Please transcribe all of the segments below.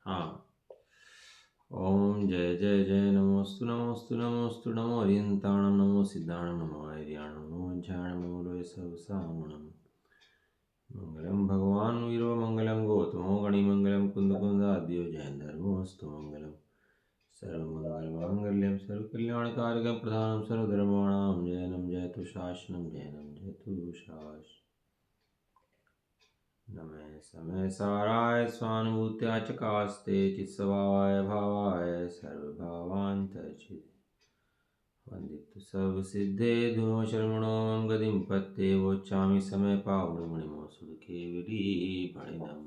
हाँ। ओम जय जय जय नमोस्तु नमोस्तु नमोस्तु नमो अरियंताणं नमो सिद्धाणं नमो आर्याणं नमो ज्ञानं नमो लोय सर्वसामणं मंगलम भगवान वीरो मंगलम गौतमो गणिमंगलम कुंदकुंदाद्यो जयंधर्मोऽस्तु मंगलम सर्वमंगलमांगल्यं सर्वकल्याणकारकं प्रधानं सर्वधर्माणां जयनं जयतु शासनं जयनं जयतु शासनं नमः समय साराय स्वानुभूत्या चकास्ते चित्स्वभावाय भावाय सर्वभावान्तर्चिते वन्दितु सर्वसिद्धे धुनो शर्मणो मम गतिं पत्ते वोच्चामि समय पावनमणिमो सुखे विडीफणिनम्।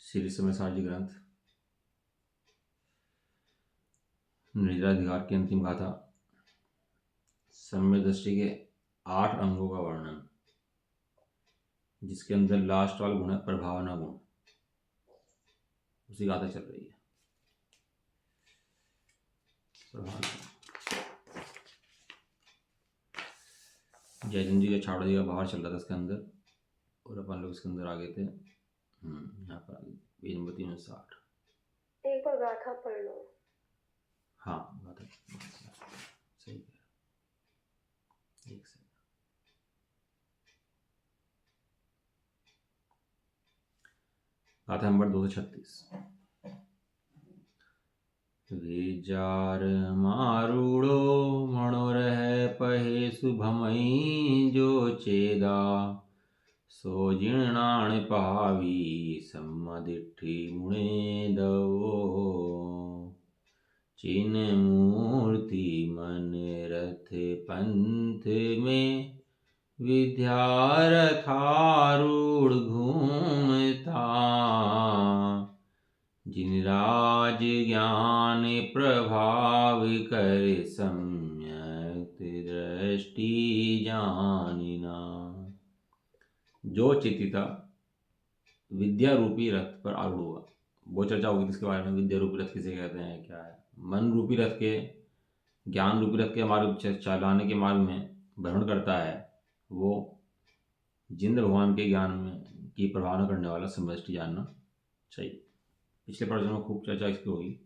श्री समय सारजी ग्रंथ निद्राधिकार की अंतिम गाथा सम्यक दृष्टि के 8 अंगों का वर्णन, जिसके अंदर लास्ट वाला गुण है प्रभावना गुण, उसी गाथा चल रही है। जयचंद जी का छावड़ा जी का बाहर चल रहा था इसके अंदर, और अपन लोग इसके अंदर आ गए थे। यहाँ पर पेज नंबर 360। एक बार गाथा पढ़ लो। हाँ गाथा सही है। एक सेकंड। गाथा नंबर 236। विजार मारूड़ो मणोरह पहे शुभमयी जो चेदा सो जीर्णाण पावी सम्मदिट्ठी मुणे दवो चिन मूर्ति मन रथ पंथ में विद्यारथारूढ़ घूमता जिन राज ज्ञान प्रभाव कर सम्यक दृष्टि जानिना। जो चित्तिता विद्या रूपी रथ पर आरूढ़ हुआ, वो चर्चा होगी इसके बारे में। विद्या रूपी रथ किसे कहते हैं, क्या है? मन रूपी रथ के, ज्ञान रूपी रथ के मार्ग चलाने के मार्ग में भ्रमण करता है, वो जिंद भगवान के ज्ञान में की प्रभावना करने वाला समष्टि जानना चाहिए। पिछले प्रश्न में खूब चर्चा इसकी होगी,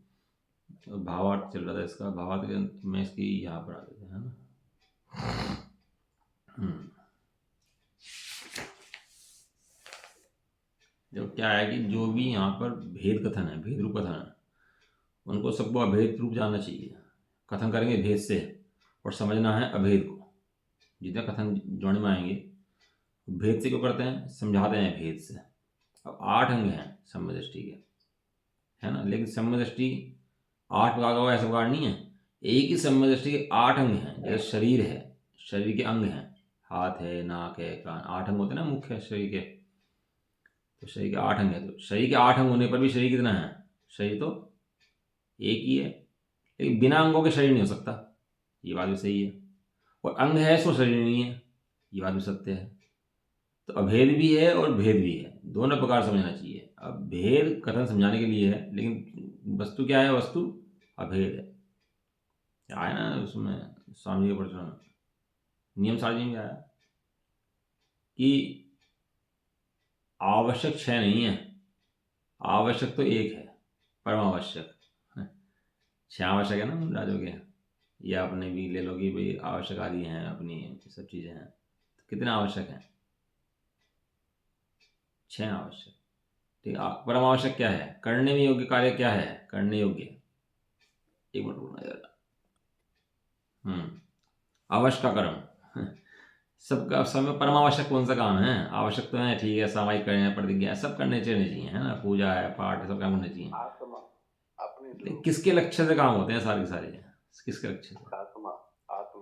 भावार्थ चल रहा था इसका। भावार्थ में इसकी यहाँ पर आ गए थे, है ना। जब क्या है कि जो भी यहाँ पर भेद कथन है, भेद रूप कथन है, उनको सबको अभेद रूप जानना चाहिए। कथन करेंगे भेद से और समझना है अभेद को। जितने कथन जोड़ने में आएंगे भेद से क्यों करते हैं, समझाते हैं भेद से। अब 8 अंग हैं सम्यक दृष्टि के, है ना। लेकिन सम्यक दृष्टि 8 प्रकार का ऐसा प्रकार नहीं है। एक ही सम्यक दृष्टि के 8 अंग हैं। जैसे शरीर है, शरीर के अंग हैं, हाथ है, नाक है, कान, 8 अंग होते हैं ना मुख्य शरीर के। तो शरीर के 8 अंग है, तो शरीर के 8 अंग होने पर भी शरीर कितना है? शरीर तो एक ही है, लेकिन बिना अंगों के शरीर नहीं हो सकता, ये बात भी सही है। और अंग है सो शरीर नहीं है, ये बात भी सत्य है। तो अभेद भी है और भेद भी है, दोनों प्रकार समझना चाहिए। अब भेद कथन समझाने के लिए है, लेकिन वस्तु क्या है? वस्तु अभेद है। आया ना उसमें स्वामी के प्रश्न में, नियम सारणी में आया कि आवश्यक 6 नहीं है, आवश्यक तो एक है, परम आवश्यक। 6 आवश्यक है ना राजों के, या अपने भी ले लो कि भाई आवश्यक आदि हैं, अपनी सब चीज़ें हैं। तो कितने आवश्यक हैं? 6 आवश्यक। ठीक है। परम आवश्यक क्या है? करने में योग्य कार्य क्या है? करने योग्य, एक मिनट बोलना जरा। आवश्यक का कर्म सबका, सब में परम आवश्यक कौन सा काम है? आवश्यक तो है, ठीक है, सामायिक करें, प्रतिज्ञा सब करने चाहिए, है ना, पूजा है, पाठ है, सब काम करने चाहिए। लेकिन किसके लक्ष्य से काम होते हैं सारे के सारे? किसके लक्ष्य से? आत्मा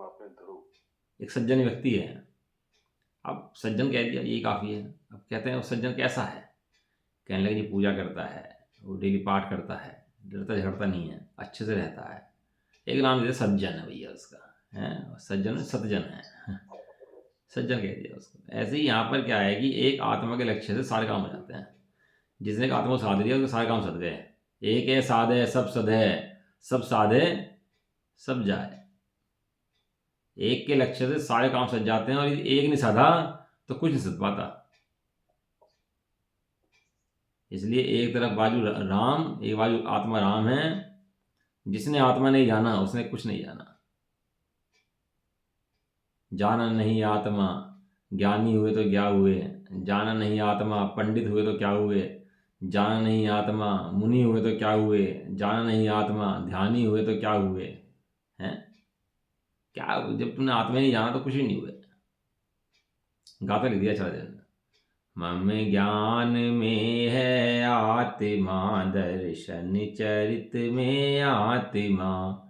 अपने ध्रुव। एक सज्जन व्यक्ति है, अब सज्जन कह दिया, ये काफ़ी है। अब कहते हैं वो सज्जन कैसा है? कहने लगे जी पूजा करता है, वो डेली पाठ करता है, डरता झगड़ता नहीं है, अच्छे से रहता है। एक नाम दे सज्जन है भैया उसका, है सज्जन, सतजन है, सज्जन कह दिया उसको। ऐसे ही यहाँ पर क्या है कि एक आत्मा के लक्ष्य से सारे काम हो जाते हैं। जिसने एक आत्मा को साध दिया उसके सारे काम सद गए। एक है साधे सब सधे, सब साधे सब जाए। एक के लक्ष्य से सारे काम सज जाते हैं, और एक नहीं साधा तो कुछ नहीं सद पाता। इसलिए एक तरफ बाजू राम, एक बाजू आत्मा राम है। जिसने आत्मा नहीं जाना उसने कुछ नहीं जाना। जाना नहीं आत्मा, ज्ञानी हुए तो क्या हुए। जाना नहीं आत्मा, पंडित हुए तो क्या हुए। जाना नहीं आत्मा, मुनि हुए तो क्या हुए। जाना नहीं आत्मा, ध्यानी हुए तो क्या हुए। हैं क्या, जब तुमने आत्मा ही नहीं जाना तो कुछ भी नहीं हुए। गाता लिख दिया चला देना। मम ज्ञान में है आत्मा, दर्शन चरित में आत्मा,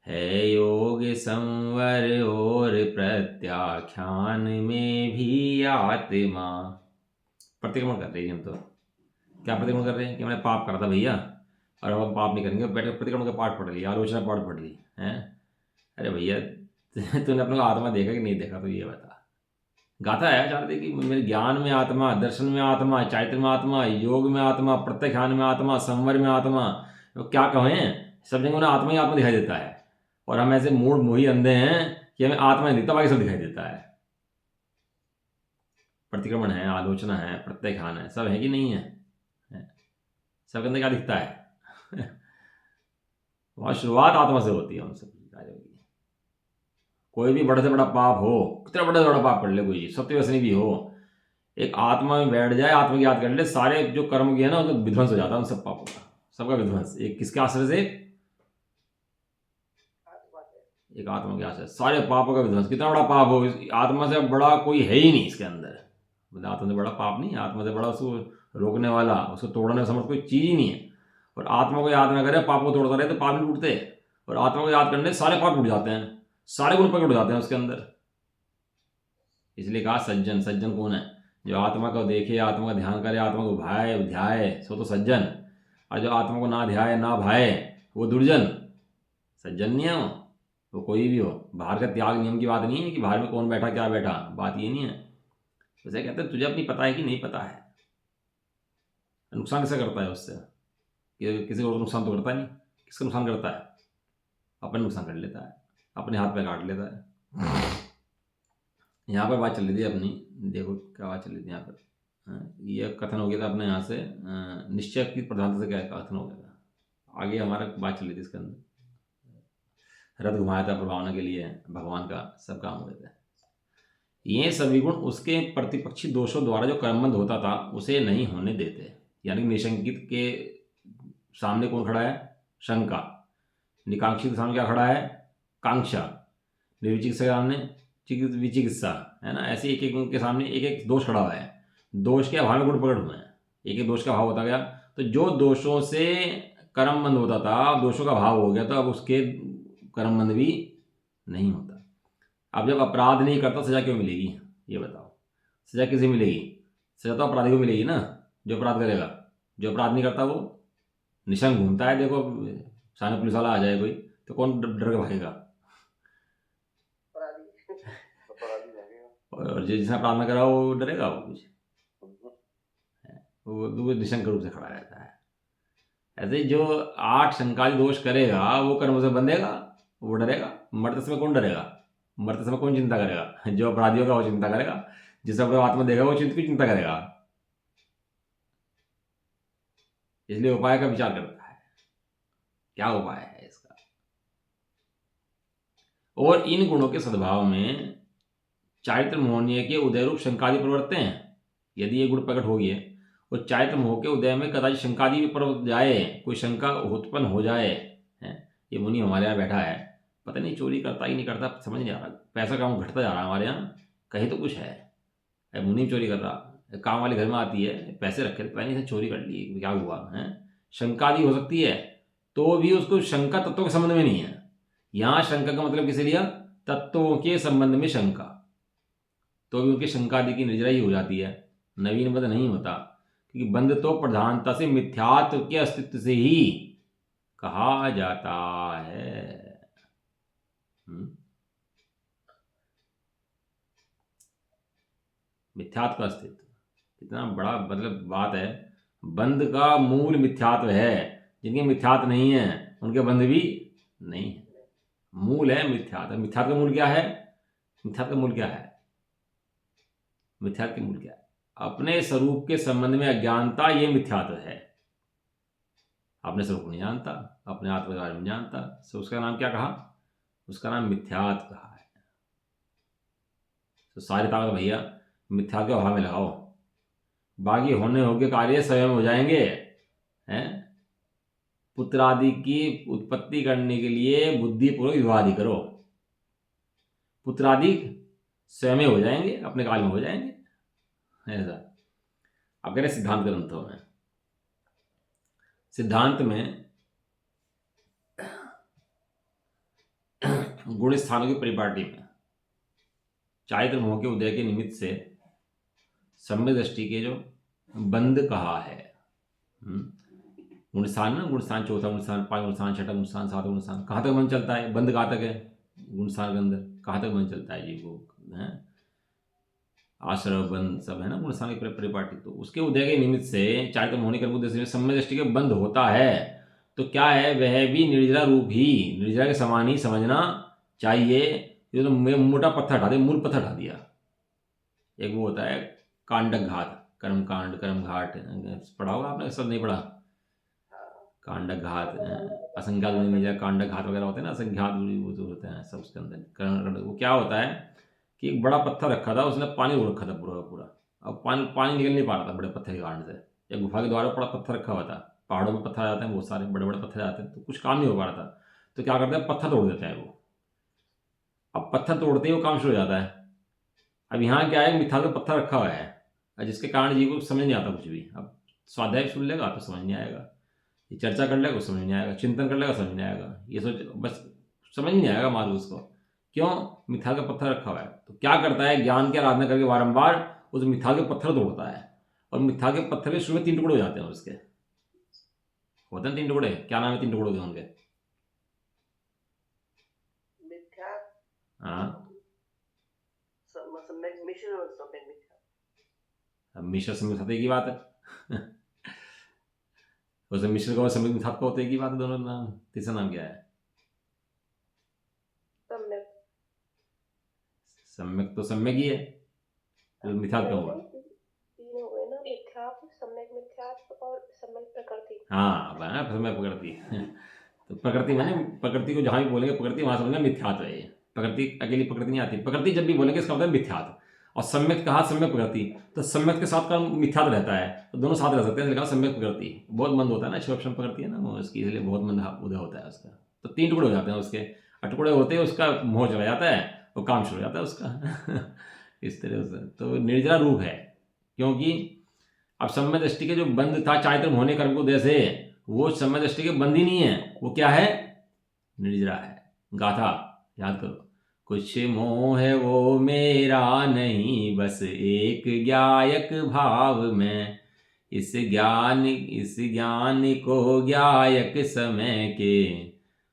है योग संवर और प्रत्याख्यान में भी आत्मा। प्रतिक्रमण कर रही है हम तो। क्या प्रतिक्रमण कर रहे हैं कि मैंने पाप करा था भैया और अब हम पाप नहीं करेंगे। बैठे प्रतिक्रमण का पाठ पढ़ लिया, आलोचना पाठ पढ़ ली हैं। अरे भैया तूने अपने को आत्मा देखा कि नहीं देखा, तो ये बता। गाथा है चाहते कि मेरे ज्ञान में आत्मा, दर्शन में आत्मा, चारित्र में आत्मा, योग में आत्मा, प्रत्याख्यान में आत्मा, संवर में आत्मा। तो क्या कहें, सब जगह उन्हें आत्मा ही आत्मा दिखाई देता है। और हम ऐसे मूड मोही अंधे हैं कि हमें आत्मा नहीं दिखता, बाकी सब दिखाई देता है। प्रतिक्रमण है, आलोचना है, प्रत्याख्यान है, सब है कि नहीं है। सबके अंदर क्या दिखता है वहाँ शुरुआत आत्मा से होती है उन सब कार्यों की। कोई भी बड़े से बड़ा पाप हो, कितना बड़ा से बड़ा पाप कर ले कोई, सत्यव्यसनी भी हो, एक आत्मा में बैठ जाए, आत्मा की याद कर ले, सारे जो कर्म किए ना उसका विध्वंस हो जाता है उन सब पापों का, सबका विध्वंस। एक किसके आश्रय से, एक आत्मा के आश्रय सारे पापों का विध्वंस। कितना बड़ा पाप हो, आत्मा से बड़ा कोई है ही नहीं इसके अंदर। मतलब आत्मा से बड़ा पाप नहीं, आत्मा से बड़ा उसको रोकने वाला, उसको तोड़ने समझ कोई चीज ही नहीं है। और आत्मा को याद ना करे, पाप को तोड़ता रहे तो पाप नहीं टूटते। और आत्मा को याद करने सारे पाप टूट जाते हैं, सारे गुण प्रकट हो जाते हैं उसके अंदर। इसलिए कहा सज्जन। सज्जन कौन है, जो आत्मा को देखे, आत्मा का ध्यान करे, आत्मा को भाए ध्याए, सो तो सज्जन। और जो आत्मा को ना ध्याए ना भाए वो दुर्जन। सज्जन नहीं है वो कोई भी हो। बाहर का त्याग नियम की बात नहीं है कि बाहर में कौन बैठा क्या बैठा, बात ये नहीं है। वैसे कहते हैं तुझे अपनी पता है कि नहीं पता है। नुकसान कैसे करता है उससे, किसी को नुकसान तो करता नहीं। किसका नुकसान करता है, अपने नुकसान कर लेता है, अपने हाथ पे काट लेता है। यहाँ पर बात चल रही थी अपनी, देखो क्या बात चल रही थी यहाँ पर। ये कथन हो गया था अपने यहाँ से, निश्चय की प्रधानता से क्या कथन हो गया था। आगे हमारा बात चल रही थी इसके अंदर। रथ घुमाया था प्रभावना के लिए, भगवान का सब काम हुए थे। ये सभी गुण उसके प्रतिपक्षी दोषों द्वारा जो कर्मबंध होता था उसे नहीं होने देते। यानी निशंकित के सामने कौन खड़ा है, शंका। निकांक्षित के सामने क्या खड़ा है, कांक्षा। निर्विचिकित्सा के सामने विचिकित्सा, है ना। ऐसे एक एक उनके सामने एक एक दोष खड़ा हुआ है। दोष के अभाव में गुण प्रकट हुए हैं, एक एक दोष का भाव होता गया। तो जो दोषों से कर्मबंध होता था, दोषों का भाव हो गया, तो अब उसके कर्मबंध भी नहीं होता। अब जब अपराध नहीं करता सजा क्यों मिलेगी, ये बताओ। सजा किसे मिलेगी, सजा तो अपराधी को मिलेगी ना, जो अपराध करेगा। जो अपराध नहीं करता वो निशंक घूमता है, देखो सामने पुलिस वाला आ जाए कोई तो कौन डर के भागेगा। अपराधी लगेगा। और जिसने अपराध न करा वो डरेगा, वो कुछ वो निशंक रूप से खड़ा रहता है। ऐसे जो 8 शंकादि दोष करेगा वो कर्म से बंधेगा, वो डरेगा। मरते समय कौन डरेगा, मरते समय कौन चिंता करेगा, जो अपराधियों का वो चिंता करेगा, जिस अपने आत्मा देगा वो चिंता करेगा। इसलिए उपाय का विचार करता है, क्या उपाय है इसका। और इन गुणों के सद्भाव में चारित्र मोहनीय के उदय रूप शंकादि प्रवृत्ते हैं। यदि ये गुण प्रकट हो गए और चारित्र मोह के उदय में कदाचित शंकादि भी प्रवृत्त जाए, कोई शंका उत्पन्न हो जाए, है ये मुनि हमारे यहाँ बैठा है, पता नहीं चोरी करता ही नहीं करता, समझ नहीं आ रहा, पैसा काम घटता जा रहा है हमारे यहाँ, कहीं तो कुछ है। मुनि चोरी कर रहा, काम वाले घर में आती है, पैसे रखे थे, पता नहीं चोरी कर ली, क्या हुआ है। शंकादि हो सकती है, तो भी उसको शंका तत्वों के संबंध में नहीं है। यहाँ शंका का मतलब किसे लिया, तत्वों के संबंध में शंका, तो भी उनकी शंकादि की निर्जरा ही हो जाती है, नवीन बंध नहीं होता। क्योंकि बंध तो प्रधानता से मिथ्यात्व के अस्तित्व से ही कहा जाता है। मिथ्यात्व का अस्तित्व कितना बड़ा मतलब बात है। बंध का मूल मिथ्यात्व है, जिनके मिथ्यात्व नहीं है उनके बंध भी नहीं है। मूल है मिथ्यात्व। मिथ्यात्व का मूल क्या है, मिथ्यात्व का मूल क्या है, मिथ्यात्व के मूल क्या है, अपने स्वरूप के संबंध में अज्ञानता ये मिथ्यात्व है। अपने स्वरूप को नहीं जानता, अपने आत्मा के बारे में जानता, तो उसका नाम क्या कहा? उसका नाम मिथ्यात्व कहा है। तो सारी ताकत भैया मिथ्या के अभाव में लगाओ, बाकी होने होगे कार्य स्वयं हो जाएंगे। हैं, पुत्र आदि की उत्पत्ति करने के लिए बुद्धिपूर्वक विवादी करो, पुत्र आदि स्वयं हो जाएंगे, अपने काल में हो जाएंगे। ऐसा अब कह रहे सिद्धांत ग्रंथों में, सिद्धांत में गुण स्थानों की परिपाटी में चारित्र मोह के उदय के निमित्त से सम्यक दृष्टि के जो बंद कहा है, गुणस्थान ना, गुणस्थान चौथा गुणस्थान, पांच गुणस्थान, छठा गुणस्थान, सातवां गुणस्थान, कहाँ तक मन चलता है? बंद कहाँ तक है गुणस्थान के अंदर? कहाँ तक मन चलता है जीव को? है आश्रय बंद सब है ना गुणस्थान की परिपाटी। तो उसके उदय के निमित्त से चारित्र मोह के उद्देश्य में सम्यक दृष्टि के बंद होता है। तो क्या है? वह भी निर्जरा रूप ही, निर्जरा के समान ही समझना चाहिए। ये तो मोटा पत्थर हटा दिया, मूल पत्थर हटा दिया। एक वो होता है कांडक घात, कर्म कांड, कर्म घाट, पढ़ा होगा आपने? सब नहीं पढ़ा? कांडक घात, असंख्यात कांडक घात वगैरह होते हैं ना, असंख्यात वो जो होते हैं सब उसके अंदर कर्ण। वो क्या होता है कि एक बड़ा पत्थर रखा था, उसने पानी रोक रखा था पूरा पूरा। अब पानी निकल नहीं पा रहा था बड़े पत्थर के कारण से। एक गुफा के द्वारा बड़ा पत्थर रखा हुआ था, पहाड़ों में पत्थर आ जाते हैं बहुत सारे, बड़े बड़े पत्थर आते हैं, तो कुछ काम नहीं हो पा रहा था। तो क्या करते हैं? पत्थर तोड़ देते हैं वो। अब पत्थर तोड़ते ही वो काम शुरू हो जाता है। अब यहाँ क्या है, मिथ्या का पत्थर रखा हुआ है, जिसके कारण जीव को समझ नहीं आता कुछ भी। अब स्वाध्याय सुन लेगा तो समझ नहीं आएगा, ये चर्चा कर लेगा तो समझ नहीं आएगा, चिंतन कर लेगा समझ नहीं आएगा, ये सोच बस समझ नहीं आएगा मालूम उसको। क्यों? मिथ्या का पत्थर रखा हुआ है। तो क्या करता है? ज्ञान की आराधना करके बारंबार उस मिथ्या के पत्थर तोड़ता है, और मिथ्या के पत्थर के शुरू में 3 टुकड़े हो जाते हैं उसके। होते हैं 3 टुकड़े। क्या नाम है 3 टुकड़ों के उनके? मिथ्या, हाँ, सम्यक मिश्र और सम्यक मिथ्या। अब मिश्र सम्यक सत्य की बात है। उसे मिश्र का और सम्यक मिथ्या का होते की बात है, दोनों नाम। तीसरा नाम क्या है? सम्यक। सम्यक तो सम्यक ही है, तो मिथ्या का हुआ। 3 हो गए ना, मिथ्यात्व, सम्यक मिथ्यात्व और सम्यक प्रकृति। हाँ, सम्यक प्रकृति। तो प्रकृति माने प्रकृति को जहाँ भी बोलेंगे प्रकृति, वहां समझना मिथ्यात्व है। प्रकृति अकेली प्रकृति नहीं आती, प्रकृति जब भी बोलेंगे इसका मतलब है मिथ्यात्व। और सम्यक कहा सम्यक प्रकृति, तो सम्यक के साथ का मिथ्यात्व रहता है, तो दोनों साथ रह सकते हैं। लिखा सम्यक प्रकृति, बहुत मंद होता है ना, क्षोभन प्रकृति है ना वो, इसकी इसलिए बहुत मंद उदय होता है उसका। तो 3 टुकड़े हो जाते हैं उसके, टुकड़े होते हैं उसका मोह चला जाता है, वो काम शुरू हो जाता है उसका। इस तरह से तो निर्जरा रूप है, क्योंकि अब सम्यक दृष्टि के जो बंद था चारित्र होने कर्म को उदय से, वो सम्यक दृष्टि के बंद ही नहीं है, वो क्या है? निर्जरा है। गाथा याद करो, कुछ मोह वो मेरा नहीं, बस एक ज्ञायक भाव में, इस ज्ञान को ज्ञायक समय के,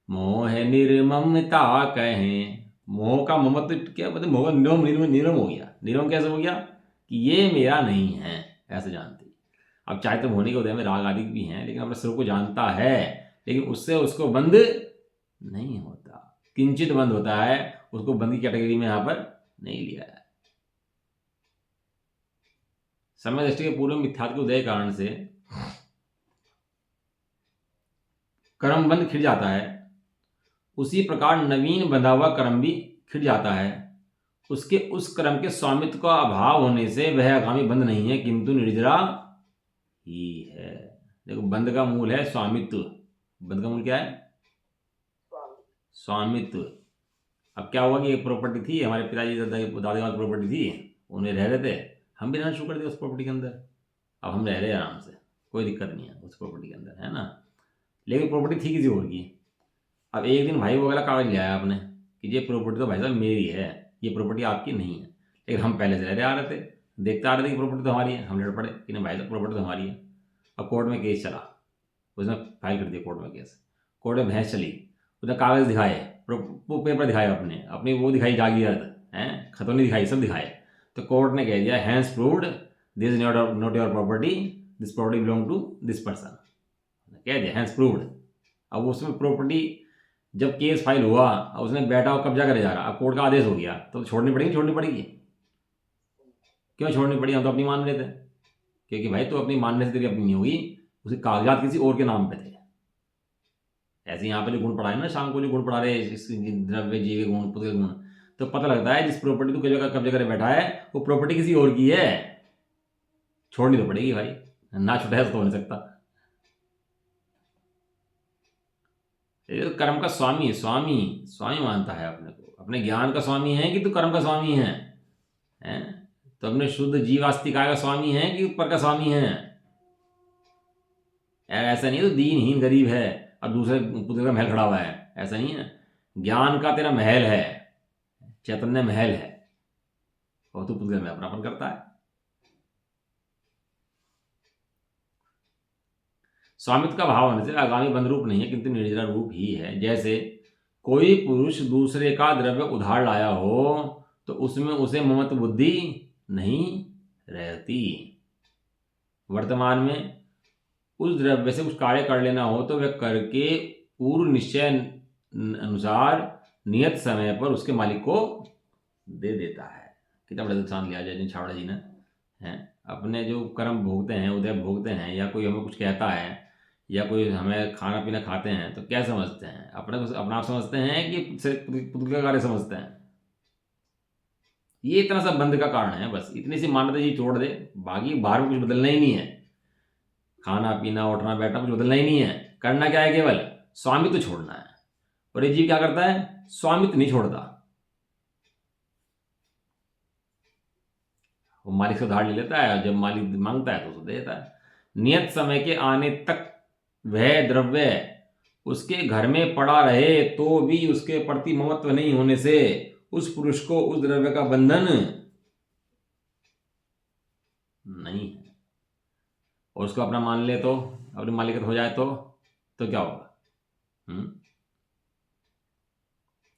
मोह निर्ममता कहें। मोह का ममत्व क्या मतलब? मोह निर्मम हो गया। निर्मम कैसे हो गया? कि ये मेरा नहीं है, ऐसे जानती। अब चारित्र होने के उदय में राग आदि भी हैं, लेकिन अपने स्वरूप को जानता है, लेकिन उससे उसको बंद नहीं होता, किंचित बंद होता है, उसको बंद की कैटेगरी में यहां पर नहीं लिया है। समय दृष्टि के पूर्व मिथ्यात्व के उदय कारण से कर्म बंद खिल जाता है, उसी प्रकार नवीन बंधा हुआ कर्म भी खिल जाता है। उसके उस कर्म के स्वामित्व का अभाव होने से वह आगामी बंद नहीं है, किंतु निर्जरा ही है। देखो, बंद का मूल है स्वामित्व। बंद का मूल क्या है? स्वामित्व। अब क्या हुआ कि एक प्रॉपर्टी थी हमारे पिताजी दादा प्रॉपर्टी थी, उन्हें रह रहे थे, हम भी रहना शुरू कर दिया उस प्रॉपर्टी के अंदर। अब हम रह रहे हैं आराम से, कोई दिक्कत नहीं है उस प्रॉपर्टी के अंदर, है ना। लेकिन प्रॉपर्टी थी किसी और की। अब एक दिन भाई वगैरह कागज ले आया आपने कि ये प्रॉपर्टी तो भाई साहब मेरी है, ये प्रॉपर्टी आपकी नहीं है। लेकिन हम पहले से रह रहे आ रहे थे, देखते आ रहे थे कि प्रॉपर्टी तो हमारी है, हम लड़ पड़े कि नहीं भाई साहब प्रॉपर्टी तो हमारी है। अब कोर्ट में केस चला, उसने फाइल कर दिया कोर्ट में केस, कोर्ट में बहस चली, उसने कागज दिखाए, पेपर दिखाए, अपनी वो दिखाई जागीरत है, खतौनी दिखाई, सब दिखाए। तो कोर्ट ने कह दिया hence proved this is not your property, this property belong to this person, कह दिया हैंस प्रूव्ड। अब उसमें प्रॉपर्टी जब केस फाइल हुआ, उसने बैठा और कब्जा करे जा रहा, अब कोर्ट का आदेश हो गया, तो छोड़नी पड़ेगी। क्यों छोड़नी पड़ी? हम तो अपनी मान रहे थे, क्योंकि भाई तो अपनी मानने से तेरी अपनी नहीं होगी, उसके कागजात किसी और के नाम पे थे। ऐसे यहाँ पे जो गुण पढ़ा है ना, शाम को जो गुण पढ़ा रहे द्रव्य जीव गुण पुत्र गुण, तो पता लगता है जिस प्रॉपर्टी तू कब्जे करे बैठा है वो प्रॉपर्टी किसी और की है, छोड़नी तो पड़ेगी भाई, ना छुटाया तो हो नहीं सकता। ये तो कर्म का स्वामी स्वामी स्वामी मानता है अपने को, अपने ज्ञान का स्वामी है कि तू कर्म का स्वामी है, हैं? तो अपने शुद्ध जीवास्तिकाय का स्वामी है कि ऊपर का स्वामी है? ऐसा नहीं है तो दीनहीन गरीब है और दूसरे पुत्र का महल खड़ा हुआ है, ऐसा नहीं है। ज्ञान का तेरा महल है, चैतन्य महल है, और तू पुत्र में अपनापन करता है। स्वामित्व का भाव होने से आगामी बंध रूप नहीं है किंतु निर्जरा रूप ही है। जैसे कोई पुरुष दूसरे का द्रव्य उधार लाया हो तो उसमें उसे ममत्व बुद्धि नहीं रहती। वर्तमान में उस द्रव्य से कुछ कार्य कर लेना हो तो वह करके पूर्व निश्चय अनुसार नियत समय पर उसके मालिक को दे देता है। कितना बड़ा नुकसान लिया जाए छावड़ा जी ने, हैं? अपने जो कर्म भोगते हैं, उदय भोगते हैं, या कोई हमें कुछ कहता है या कोई हमें खाना पीना खाते हैं तो क्या समझते हैं? अपने को अपना आप समझते हैं कि पुत्र का कार्य समझते हैं? ये इतना सा बंध का कारण है, बस इतनी सी मान्यता जी छोड़ दे, बाकी बाहर में कुछ बदलना ही नहीं है। खाना पीना उठना बैठना कुछ बदलना ही नहीं है, करना क्या है? केवल स्वामित्व छोड़ना है। और ये जीव क्या करता है? स्वामित्व नहीं छोड़ता, वो मालिक से उधार ले लेता है, और जब मालिक मांगता है तो उसको दे देता है। नियत समय के आने तक वह द्रव्य उसके घर में पड़ा रहे तो भी उसके प्रति ममत्व नहीं होने से उस पुरुष को उस द्रव्य का बंधन नहीं है। और उसको अपना मान ले तो, अपनी मालिकत हो जाए तो क्या होगा?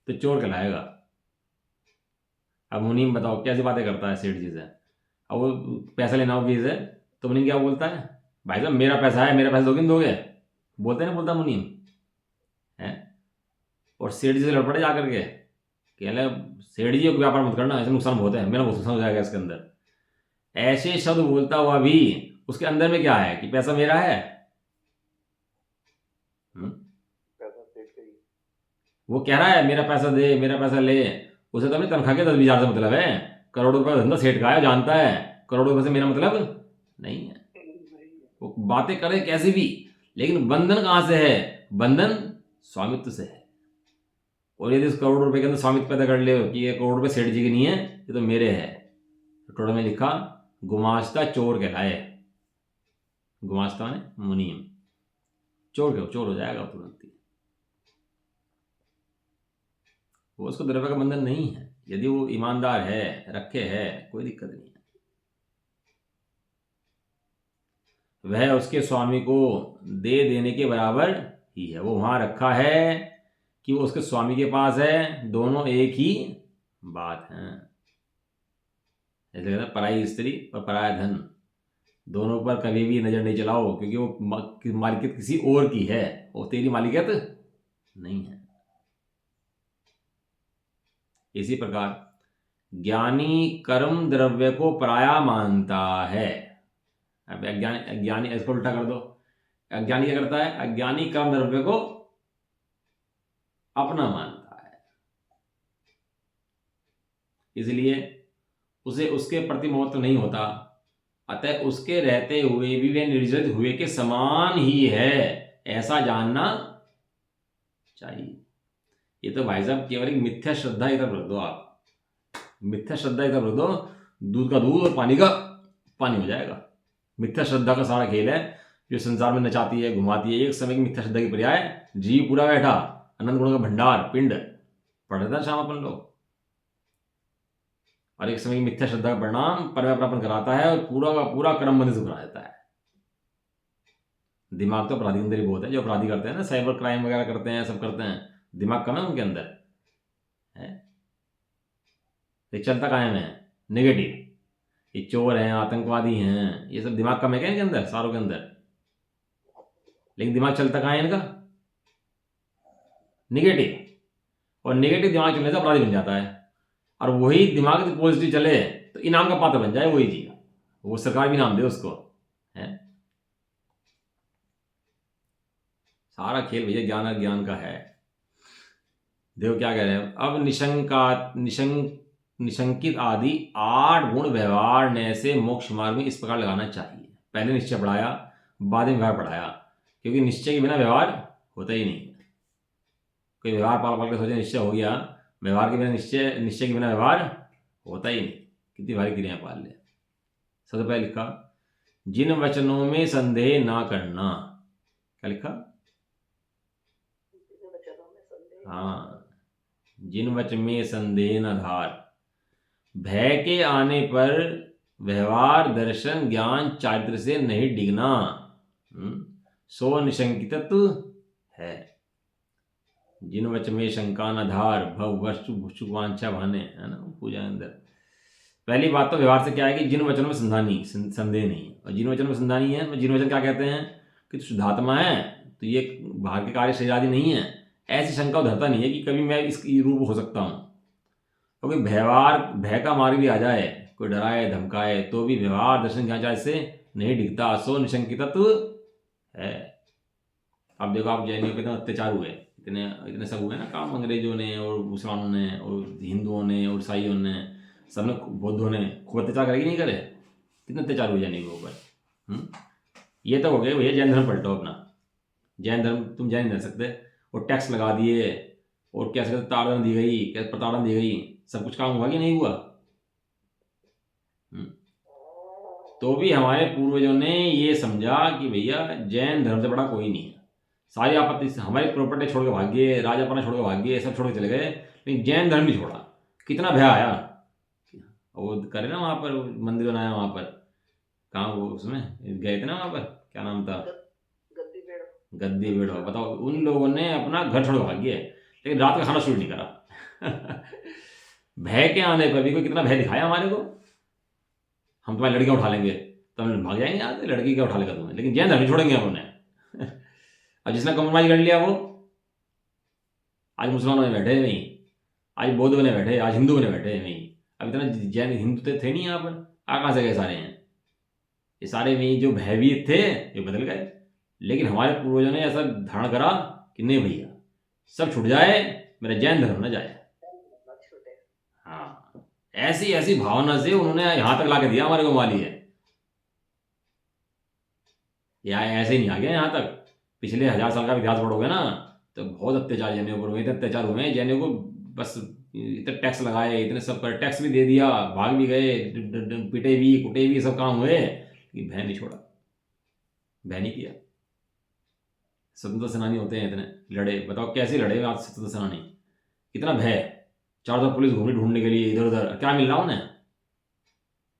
तो चोर कहलाएगा। अब मुनीम बताओ कैसी बातें करता है सेठ जी से। अब वो पैसा लेना हो किसी से तो मुनीम क्या बोलता है? भाई साहब मेरा पैसा है, मेरा पैसा दोगे नहीं दोगे? बोलते नहीं बोलता मुनीम है? और सेठ जी से लड़ पड़े जाकर के, कहले सेठ जी को व्यापार मत करना, ऐसे नुकसान बहुत है, मेरा बहुत नुकसान हो जाएगा इसके अंदर। ऐसे शब्द बोलता हुआ भी उसके अंदर में क्या है कि पैसा मेरा है। पैसा सेठ का ही। वो कह रहा है मेरा पैसा दे, मेरा पैसा ले, उसे तो अपनी तनख्वाह के 10-20 हज़ार से मतलब है। करोड़ों रुपए का धंधा सेठ का है, जानता है करोड़ों रुपए से मेरा मतलब नहीं है। वो बातें करे कैसे भी, लेकिन बंधन कहां से है? बंधन स्वामित्व से है। और यदि इस करोड़ रुपए के अंदर स्वामित्व पैदा कर ले कि ये करोड़ रुपए सेठ जी के नहीं है, ये तो मेरे है, तो टोड़ा में लिखा गुमास्ता चोर कहलाए। गुमास्ता माने मुनीम, चोर हो जाएगा तुरंत ही। वो उसको द्रव्य का बंधन नहीं है, यदि वो ईमानदार है, रखे है, कोई दिक्कत नहीं है। वह उसके स्वामी को दे देने के बराबर ही है। वो वहां रखा है कि वो उसके स्वामी के पास है, दोनों एक ही बात है। ऐसे कहते हैं पराई स्त्री और पराया धन, दोनों पर कभी भी नजर नहीं चलाओ, क्योंकि वो मालिकियत किसी और की है, वो तेरी मालिकियत नहीं है। इसी प्रकार ज्ञानी कर्म द्रव्य को पराया मानता है। अब अज्ञानी इसको उल्टा कर दो, अज्ञानी क्या करता है? अज्ञानी कर्म द्रव्य को अपना मानता है, इसलिए उसे उसके प्रति महत्व नहीं होता, अतः उसके रहते हुए भी वह निर्जर हुए के समान ही है, ऐसा जानना चाहिए। ये तो भाई साहब केवल एक मिथ्या श्रद्धा इधर रख दो, आप मिथ्या श्रद्धा इधर रख दो, दूध का दूध और पानी का पानी हो जाएगा। मिथ्या श्रद्धा का सारा खेल है जो संसार में नचाती है, घुमाती है। एक समय की मिथ्या श्रद्धा की पर्याय जीव पूरा बैठा अनंत गुणों का भंडार पिंड पढ़ रहा था शाम अपन लोग, और एक समय की मिथ्या श्रद्धा का परिणाम परमापन कराता है और पूरा का पूरा कर्म बंद से करा देता है। दिमाग तो अपराधी के अंदर ही बहुत है, जो अपराधी करते हैं ना, साइबर क्राइम वगैरह करते हैं, सब करते हैं, दिमाग कम है उनके अंदर है, ये चलता कायम है नेगेटिव। ये चोर हैं, आतंकवादी हैं, ये सब दिमाग कम है क्या इनके अंदर, सारों के अंदर? लेकिन दिमाग चलता कहाँ है इनका? नेगेटिव। और नेगेटिव दिमाग चलने से अपराधी बन जाता है, और वही दिमाग पॉजिटिव चले तो इनाम का पात्र बन जाए वही जीव, वो सरकार भी इनाम दे उसको, है। सारा खेल भैया ज्ञान और ज्ञान का है। देखो क्या कह रहे हैं अब, निशंकित आदि 8 गुण व्यवहार ने से मोक्ष मार्ग में इस प्रकार लगाना चाहिए। पहले निश्चय पढ़ाया, बाद में व्यवहार पढ़ाया, क्योंकि निश्चय के बिना व्यवहार होता ही नहीं। कोई व्यवहार पाल पाल के सोचे निश्चय हो गया, व्यवहार के बिना निश्चय के बिना व्यवहार होता ही नहीं। कितनी भारी क्रियाएं पाल ले। सबसे पहले लिखा जिन वचनों में संदेह ना करना। क्या लिखा? हाँ, जिन वचन में संदेह न धार, भय के आने पर व्यवहार दर्शन ज्ञान चारित्र से नहीं डिगना, सो निशंकितत्व है। जिन वचन में शंका न धार, भव वस्तु भुक्षुक वांछा भाने, है ना पूजा अंदर। पहली बात तो व्यवहार से क्या है कि जिन वचनों में संदेह नहीं, और जिन वचनों में संदेह नहीं है, जिन वचन क्या कहते हैं कि तू शुद्धात्मा है, तो ये बाहर के कार्य शरीर आदि नहीं है, ऐसी शंका धरता नहीं है कि कभी मैं इस रूप हो सकता हूँ। क्योंकि भय का मार्ग भी आ जाए, कोई डराए धमकाए, तो भी व्यवहार दर्शन ज्ञान चारित्र से नहीं डिगता, सो निशंकितत्व है। अब देखो आप जैनियों पे तो अत्याचार हुए, इतने सब हुए ना काम, अंग्रेजों ने और मुसलमानों ने और हिंदुओं ने और ईसाइयों ने, सबने, बौद्धों ने खूब अत्याचार करेगी नहीं करे? कितने अत्याचार हुए जैनियों के ऊपर। ये तो हो गए भैया जैन धर्म पलटो अपना। जैन धर्म तुम जैन नहीं रह सकते, और टैक्स लगा दिए, और कैसे कैसे ताड़ना दी गई, कैसे प्रताड़ना दी गई, सब कुछ काम हुआ कि नहीं हुआ? तो भी हमारे पूर्वजों ने ये समझा कि भैया जैन धर्म से बड़ा कोई नहीं है। सारी आपत्ति से हमारी प्रॉपर्टी छोड़ के भाग गए, राजापना छोड़ के भाग गए, सब छोड़ के चले गए, लेकिन जैन धर्म नहीं छोड़ा। कितना भय आया। वो करे ना वहाँ पर मंदिर बनाया, वहाँ पर कहाँ वो उसमें गए थे ना, वहाँ पर क्या नाम था, गद्दी बेड़ो। बताओ, उन लोगों ने अपना घर छोड़ के भाग गए, लेकिन रात का खाना शुरू नहीं करा। भय के आने पर भी कोई कितना भय दिखाया हमारे को, हम तुम्हारी लड़कियां उठा लेंगे तो हम भाग जाएंगे यहाँ से, लड़की क्या उठा लेगा तुम्हें, लेकिन जैन धर्म छोड़ेंगे हम उन्हें। अब जिसने कम्प्रोमाइज कर लिया वो आज मुसलमानों में बैठे वहीं, आज बौद्ध बने बैठे, आज हिंदू बने बैठे वहीं। अब इतना जैन हिंदू थे नहीं यहाँ पर, कहाँ से गए सारे हैं? ये सारे वहीं जो भयभीत थे ये बदल गए। लेकिन हमारे पूर्वजों ने ऐसा धारण करा कि नहीं भैया सब छूट जाए, मेरा जैन धर्म न जाए। हाँ, ऐसी ऐसी भावना से उन्होंने यहां तक लाके दिया हमारे को। माली है या ऐसे ही नहीं आ गया यहाँ तक। पिछले 1000 साल का इतिहास पढ़ोगे ना तो बहुत अत्याचार जैनियों पर हुए, इतने अत्याचार हुए हैं जैनियों को, बस इतने टैक्स लगाए, इतने सब पर टैक्स भी दे दिया, भाग भी गए, पिटे भी कुटे भी, सब काम हुए, लेकिन भय नहीं छोड़ा, भय नहीं किया। स्वतंत्र सेनानी होते हैं इतने लड़े, बताओ कैसे लड़े आज स्वतंत्र सेनानी, कितना भय, चारों तरफ पुलिस घूमी ढूंढने के लिए, इधर उधर क्या मिल रहा उन्हें?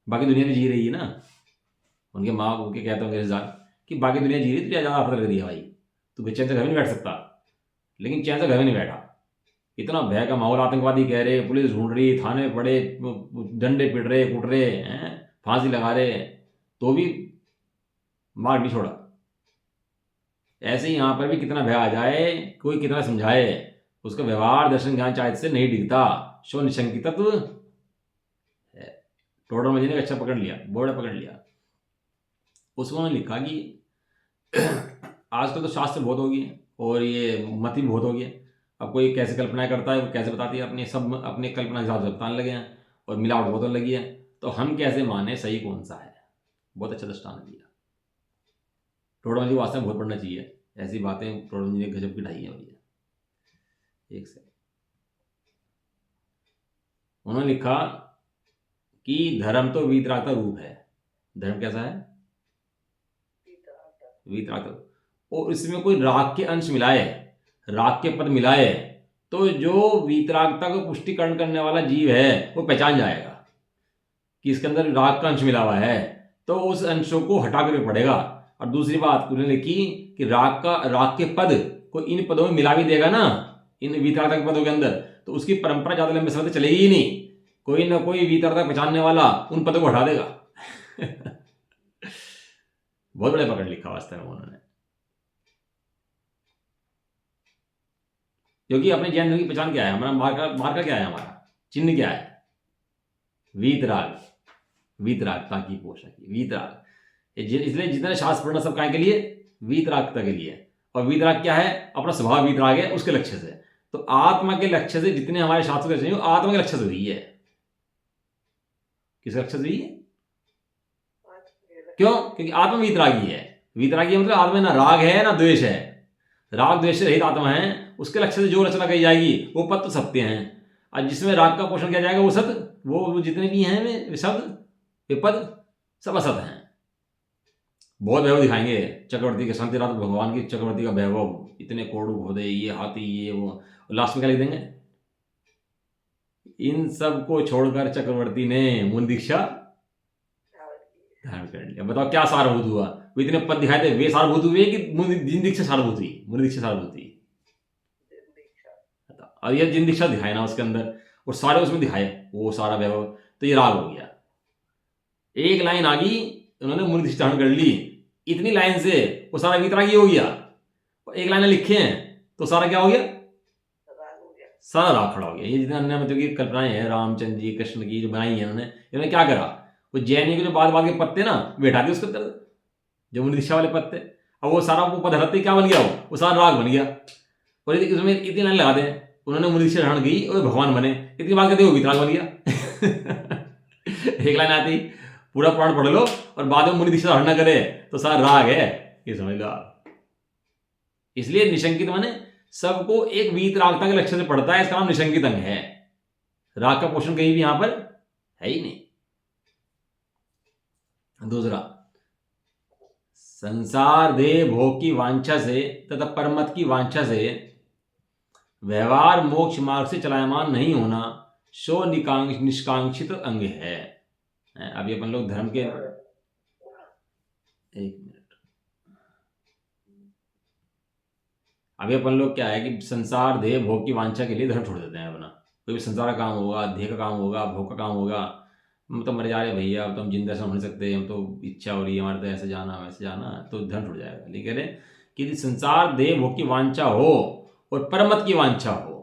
बाकी दुनिया भी जी रही है ना, उनके माँ उनके कहते होंगे रिश्तेदार कि बाकी दुनिया जी रही, तुझे ज़्यादा आफत लग रही है भाई, तू चैन से घर में नहीं बैठ सकता। लेकिन चैन से घर में नहीं बैठा, इतना भय का माहौल, आतंकवादी कह रहे, पुलिस ढूंढ रही, थाने में पड़े, डंडे पिट रहे, कूट रहे हैं, फांसी लगा रहे, तो भी मार नहीं छोड़ा। ऐसे ही यहाँ पर भी कितना भय आ जाए, कोई कितना समझाए, उसका व्यवहार दर्शन ज्ञान चारित्र से नहीं डिगता, शो निशंकितत्व है। टोडर मजी ने अच्छा पकड़ लिया, बोर्ड पकड़ लिया। उसमें उन्होंने लिखा कि आजकल तो शास्त्र बहुत हो गए और ये मत भी बहुत हो गया। अब कोई कैसे कल्पनाएं करता है, वो कैसे बताती है, अपने सब अपने कल्पना के हिसाब से बताने लगे हैं, और मिलावट बहुत होने लगी है। तो हम कैसे माने सही कौन सा है? बहुत अच्छा दृष्टांत दिया। टोडर मजी वास्तव में बहुत पढ़ना चाहिए, ऐसी बातें टोडर मजी ने गजब की ढाई है भैया। एक से उन्होंने लिखा कि धर्म तो वीतरागता रूप है। धर्म कैसा है? वीतरागता, और इसमें कोई राग के अंश मिलाए, राग के पद मिलाए, तो जो वीतरागता को पुष्टिकरण करने वाला जीव है वो पहचान जाएगा कि इसके अंदर राग का अंश मिला हुआ है, तो उस अंशों को हटा कर पड़ेगा। और दूसरी बात उन्होंने लिखी कि राग के पद को इन पदों में मिला भी देगा ना, इन वीतरागता के पदों के अंदर, तो उसकी परंपरा ज्यादा लंबे समय तक चलेगी ही नहीं। कोई ना कोई वीतरागता पहचानने वाला उन पदों को हटा देगा। बहुत बड़े पकड़ लिखा वास्तव में उन्होंने, क्योंकि अपने जैन धर्म की पहचान क्या है, हमारा मार्कर क्या है, हमारा चिन्ह क्या है? वीतराग। वीतरागता की पोषक, वीतराग। इसलिए जितने शास्त्र पढ़ना सब काय के लिए, वीतरागता के लिए। और वीतराग क्या है, अपना स्वभाव वीतराग है, उसके लक्ष्य से। तो आत्मा के लक्ष्य से जितने हमारे शास्त्र के चाहिए आत्मा के लक्ष्य से हुई है। किस लक्ष्य से हुई है? क्यों? क्योंकि आत्मा वीतरागी है। वीतरागी मतलब आत्मा में ना राग है ना द्वेष है, राग द्वेष से रहित आत्मा है। उसके लक्ष्य से जो रचना कही जाएगी वो पद तो सत्य हैं, और जिसमें राग का पोषण किया जाएगा वो सत, वो जितने भी हैं वे शब्द, वे पद सब असत हैं। बहुत वैभव दिखाएंगे चक्रवर्ती के, शांतिनाथ भगवान की चक्रवर्ती का वैभव, इतने कोड़ू घोड़े, ये हाथी, ये वो, लास्ट में क्या लिख देंगे, इन सब को छोड़कर चक्रवर्ती ने मुनि दीक्षा धारण कर लिया। बताओ क्या सारभूत हुआ? वो इतने पद दिखाए थे, वे सारभूत हुए कि जिन दीक्षा सारभूत हुई? मुनि दीक्षा सारभूत हुई। और ये जिन दीक्षा दिखाए ना उसके अंदर, और सारे उसमें दिखाए वो सारा वैभव, तो ये राग हो गया। एक लाइन आ गई, उन्होंने मुनि दीक्षा धारण कर ली, इतनी लाइन से वो सारा वीतरागी हो गया। और एक लाइन लिखे हैं तो सारा क्या हो गया, सारा राग खड़ा हो गया। ये जितने अन्य मतलब की कल्पनाएं हैं रामचंद्र जी कृष्ण की जो बनाई है इन्होंने क्या करा, वो जैनी के जो बाद के पत्ते ना बैठा दिए उसके अंदर, जो मुनि दीक्षा वाले पत्ते, अब वो सारा वो पदार्थ क्या बन गया, वो सारा राग बन गया। और इसमें इतनी लाइन लगा दें, उन्होंने मुनि दीक्षा धारण की और भगवान बने, इतनी बात कहते वो वीतराग बन गया। एक लाइन आती, पूरा पुराण पढ़ लो और बाद में मुनि दीक्षा धारण न करे तो सारा राग है, ये समझ लो आप। इसलिए निशंकित माने सबको एक वीतरागता के लक्ष्य से पढ़ता है, इसका नाम निशंकित अंग है। राग का पोषण कहीं भी यहां पर है ही नहीं। दूसरा, संसार देह भोग की वांछा से तथा परमत की वांछा से व्यवहार मोक्ष मार्ग से चलायमान नहीं होना सो निष्कांक्षित अंग है। अभी अपन लोग धर्म के, एक मिनट, अभी अपन लोग क्या है कि संसार देह भोग की वांछा के लिए धर्म छोड़ देते हैं अपना। कोई भी संसार का काम होगा, देह का काम होगा, भोग का काम होगा, हम तो मर जा रहे भैया, अब तो हम जिंदा ऐसा हो नहीं सकते, हम तो इच्छा हो रही है हमारे तो ऐसे जाना वैसे जाना, तो धर्म छूट जाएगा। लेकिन कह रहे कि संसार देह भोग की वांछा हो और परमत की वांछा हो,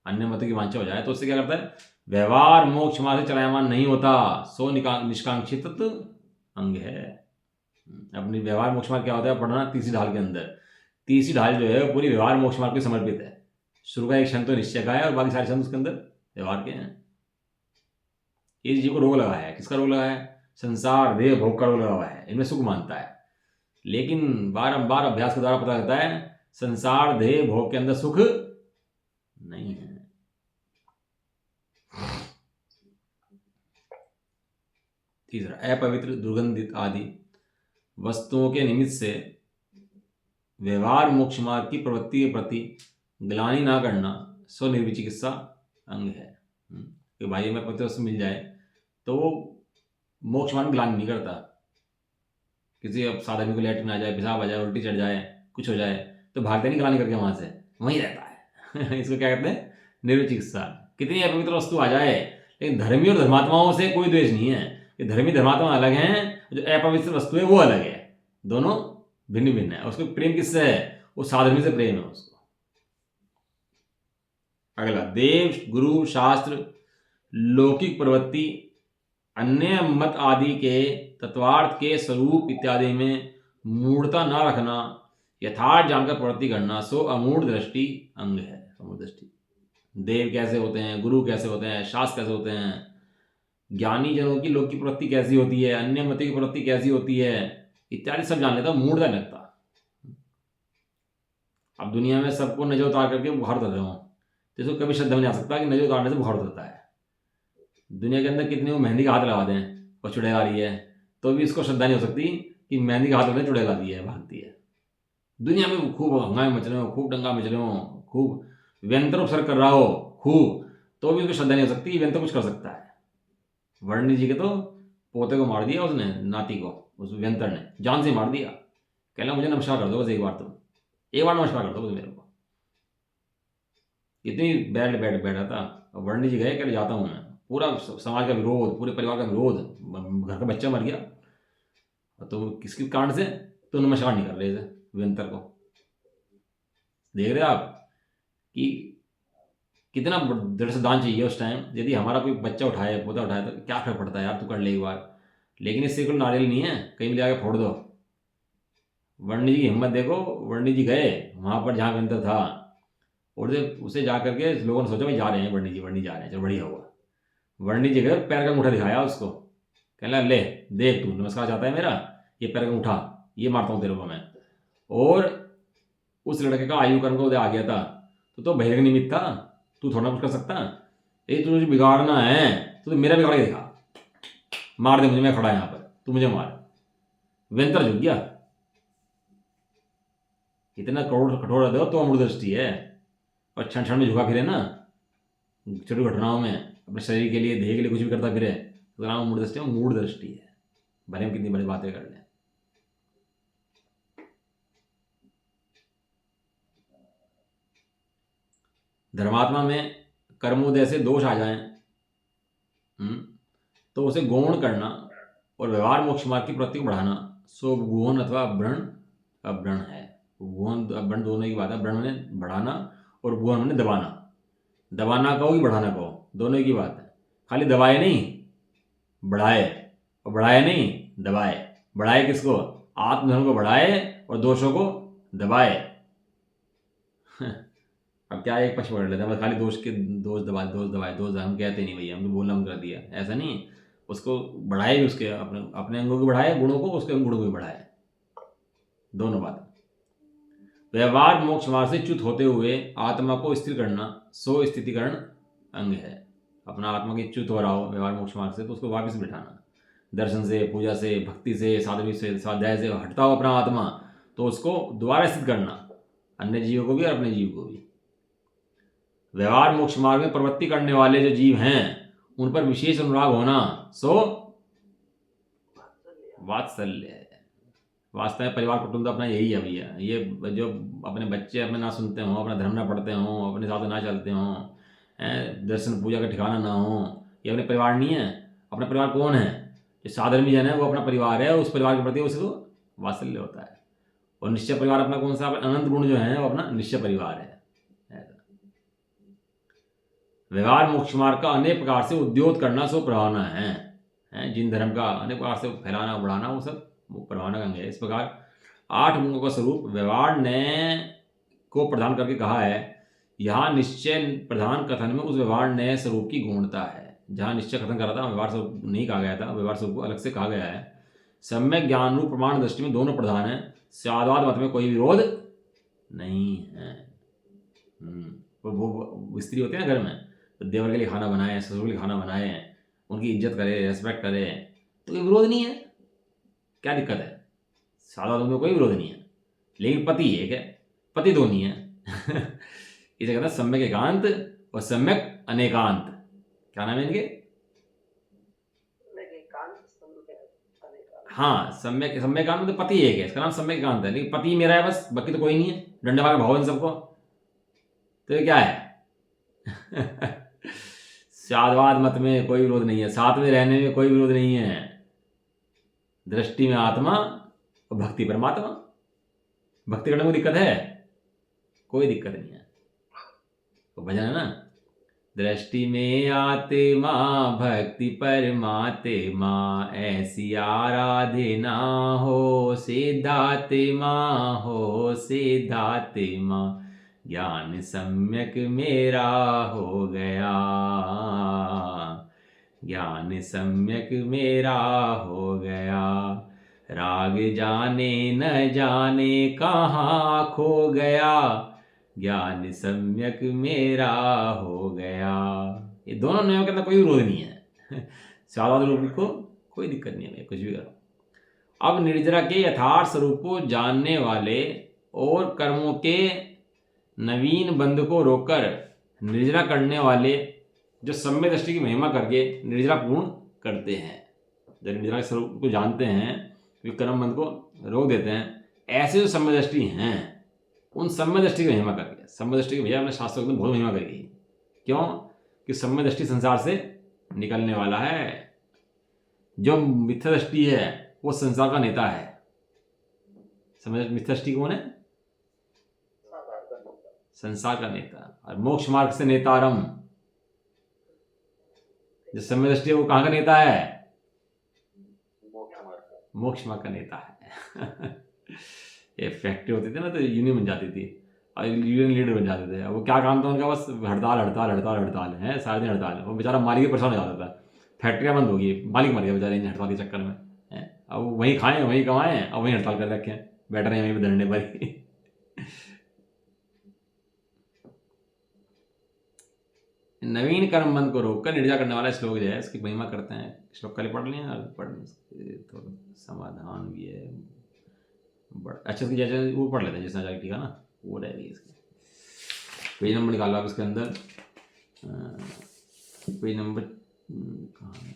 अन्य मतों की वांछा हो जाए, तो उससे क्या करता है, व्यवहार मोक्ष मार्ग से चलायमान नहीं होता, सो निष्कांक्षित अंग है। अपनी व्यवहार मोक्ष मार्ग क्या होता है पढ़ना तीसरी ढाल के अंदर। तीसरी ढाल जो है पूरी व्यवहार मोक्ष मार्ग को समर्पित है। शुरू का एक क्षण तो निश्चय का है और बाकी सारे क्षण उसके अंदर व्यवहार के हैं। ये जीव को रोग लगा है, किसका रोग लगा है, संसार देह भोग का रोग लगा हुआ है, इनमें सुख मानता है। लेकिन बारंबार अभ्यास के द्वारा पता लगता है संसार देह भोग के अंदर सुख नहीं है। तीसरा, अपवित्र दुर्गंधित आदि वस्तुओं के निमित्त से व्यवहार मोक्ष मार्ग की प्रवृत्ति के प्रति ग्लानि ना करना स्वनिर्विचिकित्सा अंग है। कि भाई हमें पवित्र वस्तु मिल जाए तो वो मोक्ष मार्ग में ग्लानि नहीं करता। किसी अब साधा आदमी को लैट्रिन आ जाए, पेशाब आ जाए, उल्टी चढ़ जाए, कुछ हो जाए, तो भागते नहीं ग्लानि करके वहां से, वहीं रहता है। इसको क्या कहते हैं, निर्विचिकित्सा। कितनी अपवित्र वस्तु आ जाए, लेकिन धर्मी और धर्मात्माओं से कोई द्वेष नहीं है। कि धर्मी धर्मात्मा अलग हैं, जो अपवित्र वस्तु है वो अलग है, दोनों भिन्न भिन्न है। उसको प्रेम किससे है, वो साधर्मी से प्रेम है उसको। अगला, देव गुरु शास्त्र लौकिक प्रवृत्ति अन्य मत आदि के तत्वार्थ के स्वरूप इत्यादि में मूढ़ता न रखना, यथार्थ जानकर प्रवृत्ति करना, सो अमूढ़ दृष्टि अंग है। अमूढ़ दृष्टि, देव कैसे होते हैं, गुरु कैसे होते हैं, शास्त्र कैसे होते हैं, ज्ञानी जनों की लोक की प्रवृत्ति कैसी होती है, अन्य मत की प्रवृत्ति कैसी होती है, इत्यादि सब जान लेता, मूढ़ता लगता। अब दुनिया में सबको नजर उतार करके बुखार उतर रहे हो, तो इसको कभी श्रद्धा में नहीं आ सकता कि नजर उतारने से बुखार उतरता है। दुनिया के अंदर कितने वो मेहंदी का हाथ लगा दें और चुड़ैल आ रही है, तो भी इसको श्रद्धा नहीं हो सकती कि मेहंदी का हाथ लगाने चुड़ैल आ रही है, भागती है। दुनिया में खूब हंगामे मच रहे हो, खूब दंगा मच रहे हो, खूब व्यंतर उपसर्ग कर रहा हो खूब, तो भी उसको श्रद्धा नहीं हो सकती, व्यंतर कुछ कर सकता है। वर्णी जी के तो पोते को मार दिया उसने, नाती को, उस व्यंतर ने जान से मार दिया। कहला मुझे नमस्कार कर दो बस एक बार, तुम एक बार नमस्कार कर दो बस मेरे को। इतनी बैठा था। वर्णी जी गए, कह जाता हूँ मैं, पूरा समाज का विरोध, पूरे परिवार का विरोध, घर का बच्चा मर गया, तो किसके कारण से, तो नमस्कार नहीं कर रहे थे व्यंतर को। देख रहे आप कि कितना दृढ़ दान चाहिए उस टाइम। यदि हमारा कोई बच्चा उठाए, पोता उठाए, तो क्या फर्क पड़ता है यार, तू कर ले एक बार। लेकिन इससे कोई नारियल नहीं है, कहीं भी जाके फोड़ दो। वर्णी जी की हिम्मत देखो, वर्णी जी गए वहाँ पर जहाँ वेंतर था, और उसे जा करके लोगों ने सोचा भाई जा रहे हैं वर्णी जी जा रहे हैं, चलो बढ़िया हुआ। वर्णी जी गए, पैर का अंगूठा दिखाया उसको, कहना ले देख तू नमस्कार चाहता है मेरा, ये पैर का अंगूठा, ये मारता हूँ तेरे को मैं। और उस लड़के का आयु कर्म का उदय आ गया था, तो बहिर्ग निमित्त था, तू थोड़ा कुछ कर सकता, ये तुझे बिगाड़ना है तो मेरा बिगाड़ के दिखा, मार दे मुझे, मैं खड़ा यहाँ पर, तू मुझे मार। वेंतर झुक गया। इतना कठोर हृदय हो तो अमूढ़ दृष्टि है, और क्षण क्षण में झुका फिरे ना, छोटी घटनाओं में अपने शरीर के लिए, ध्येय के लिए कुछ भी करता फिरे, तो नाम मूढ़ दृष्टि है, मूढ़ दृष्टि है, भले हम कितनी बड़ी बातें कर लें। धर्मात्मा में कर्मोदय से दोष आ जाएं तो उसे गौण करना और व्यवहार मोक्ष मार्ग की प्रवृत्ति को बढ़ाना, सो गुहन अथवा अव्रण है। गुहन अव्रण दोनों की बात है। व्रण ने बढ़ाना और गुहन ने दबाना। दबाना कहो कि बढ़ाना कहो, दोनों की बात है। खाली दबाए नहीं, बढ़ाए, और बढ़ाए नहीं दबाए। बढ़ाए किसको? आत्मधर्म को बढ़ाए और दोषों को दबाए। अब क्या एक पक्ष पकड़ लेते हैं, खाली दोष दबाए, हम कहते नहीं भैया, हमने बोलना कर दिया, ऐसा नहीं। उसको बढ़ाए भी, उसके अपने अंगों को बढ़ाए, गुणों को, उसके गुणों को भी बढ़ाए, दोनों बात। व्यवहार मोक्ष मार्ग से च्युत होते हुए आत्मा को स्थिर करना, सो स्थितिकरण अंग है। अपना आत्मा की च्युत हो रहा हो व्यवहार मोक्ष मार्ग से, तो उसको वापस बिठाना, दर्शन से, पूजा से, भक्ति से, साधवी से, स्वाध्याय से हटता हो अपना आत्मा, तो उसको दोबारा स्थित करना, अन्य जीवों को भी और अपने जीव को भी। व्यवहार मोक्ष मार्ग में प्रवृत्ति करने वाले जो जीव हैं उन पर विशेष अनुराग होना, सो वात्सल्य है। वास्तव में परिवार कुटुंब तो अपना यही है भैया। ये जो अपने बच्चे अपने ना सुनते हों, अपना धर्म ना पढ़ते हों, अपने साथ ना चलते हों, दर्शन पूजा का ठिकाना ना हो, ये अपने परिवार नहीं है। अपना परिवार कौन है? जो साधर्मी जन है वो अपना परिवार है, उस परिवार के प्रति उसको वात्सल्य होता है। और निश्चय परिवार अपना कौन सा? अनंत गुण जो है वो अपना निश्चय परिवार है। व्यवहार मोक्ष मार्ग का अनेक प्रकार से उद्योग करना, सो प्रभावना है। जिन धर्म का अनेक प्रकार से फैलाना बढ़ाना, वो सब प्रभावना अंग है। इस प्रकार 8 अंगों का स्वरूप व्यवहार ने को प्रदान करके कहा है। यहाँ निश्चय प्रधान कथन में उस व्यवहार नए स्वरूप की गौणता है। जहाँ निश्चय कथन कर रहा था, व्यवहार स्वरूप नहीं कहा गया था, व्यवहार स्वरूप को अलग से कहा गया है। सम्यक ज्ञान रूप प्रमाण दृष्टि में दोनों प्रधान है। स्यादवाद मत में कोई विरोध नहीं है। वो स्त्री होती है ना घर में, तो देवर के लिए खाना बनाए, ससुर के लिए खाना बनाए, उनकी इज्जत करे, रेस्पेक्ट करे, तो कोई विरोध नहीं है। क्या दिक्कत है? सादा में कोई विरोध नहीं है। लेकिन पति एक है, पति दो नहीं है। इसे कहता है सम्यक एकांत और सम्यक अनेकांत। क्या नाम है इनके? हाँ, सम्यक एकांत मतलब पति एक है, इसका नाम सम्यक एकांत है। लेकिन पति मेरा है बस, बाकी तो कोई नहीं है। डंडा वाला भाव इन सबको, तो ये क्या है? स्यादवाद मत में कोई विरोध नहीं है, साथ में रहने में कोई विरोध नहीं है। दृष्टि में आत्मा और भक्ति परमात्मा। भक्ति करने में दिक्कत है? कोई दिक्कत नहीं है। तो भजन है ना, दृष्टि में आत्मा भक्ति परमात्मा, ऐसी आराधना हो सिद्धात्मा, हो सिद्धात्मा, ज्ञान सम्यक मेरा हो गया, ज्ञान सम्यक मेरा हो गया। राग जाने न जाने कहाँ खो गया, ज्ञान सम्यक मेरा हो गया। ये दोनों नियमों के अंदर कोई विरोध नहीं है। सादा रूप को कोई दिक्कत नहीं है, कुछ भी करो। अब निर्जरा के यथार्थ स्वरूप को जानने वाले और कर्मों के नवीन बंध को रोककर निर्जरा करने वाले जो सम्यक दृष्टि की महिमा करके निर्जरा पूर्ण करते हैं, जब निर्जरा के स्वरूप को जानते हैं, वे कर्म बंध को रोक देते हैं। ऐसे जो सम्यक दृष्टि हैं, उन सम्यक दृष्टि की महिमा करके, सम्यक दृष्टि की भैया अपने शास्त्रों में बहुत महिमा करी। क्यों? कि सम्यक दृष्टि संसार से निकलने वाला है। जो मिथ्या दृष्टि है वो संसार का नेता है। मिथ्या दृष्टि कौन है? संसार का नेता। और मोक्ष मार्ग से नेतारम, जो सम्यक दृष्टि है वो कहाँ का नेता है? मोक्ष मार्ग का नेता है। ये फैक्ट्री होती थी ना, तो यूनियन बन जाती थी और यूनियन लीडर बन जाते थे। अब वो क्या काम था उनका, बस हड़ताल हड़ताल हड़ताल हड़ताल है, सारे दिन हड़ताल है। वो बेचारा मालिक भी परेशान हो जाता था, फैक्ट्रियाँ बंद होगी, मालिक मर गया बेचारे इन हड़ताल के चक्कर में है। अब वहीं खाएं वहीं कमाएं और वहीं हड़ताल कर रखे हैं, बैठ रहे हैं वहीं पर धरने पर ही। नवीन कर्म बंद को रोककर निर्जा करने वाला श्लोक जो है, इसकी महिमा करते हैं। श्लोक कल पढ़ लिया, पढ़ तो समाधान भी है अच्छा। इसकी जैसे वो पढ़ लेते हैं जिसने जाके, ठीक है ना, वो रहेगी इसकी। पेज नंबर निकालो आप इसके अंदर, पेज नंबर कहाँ है,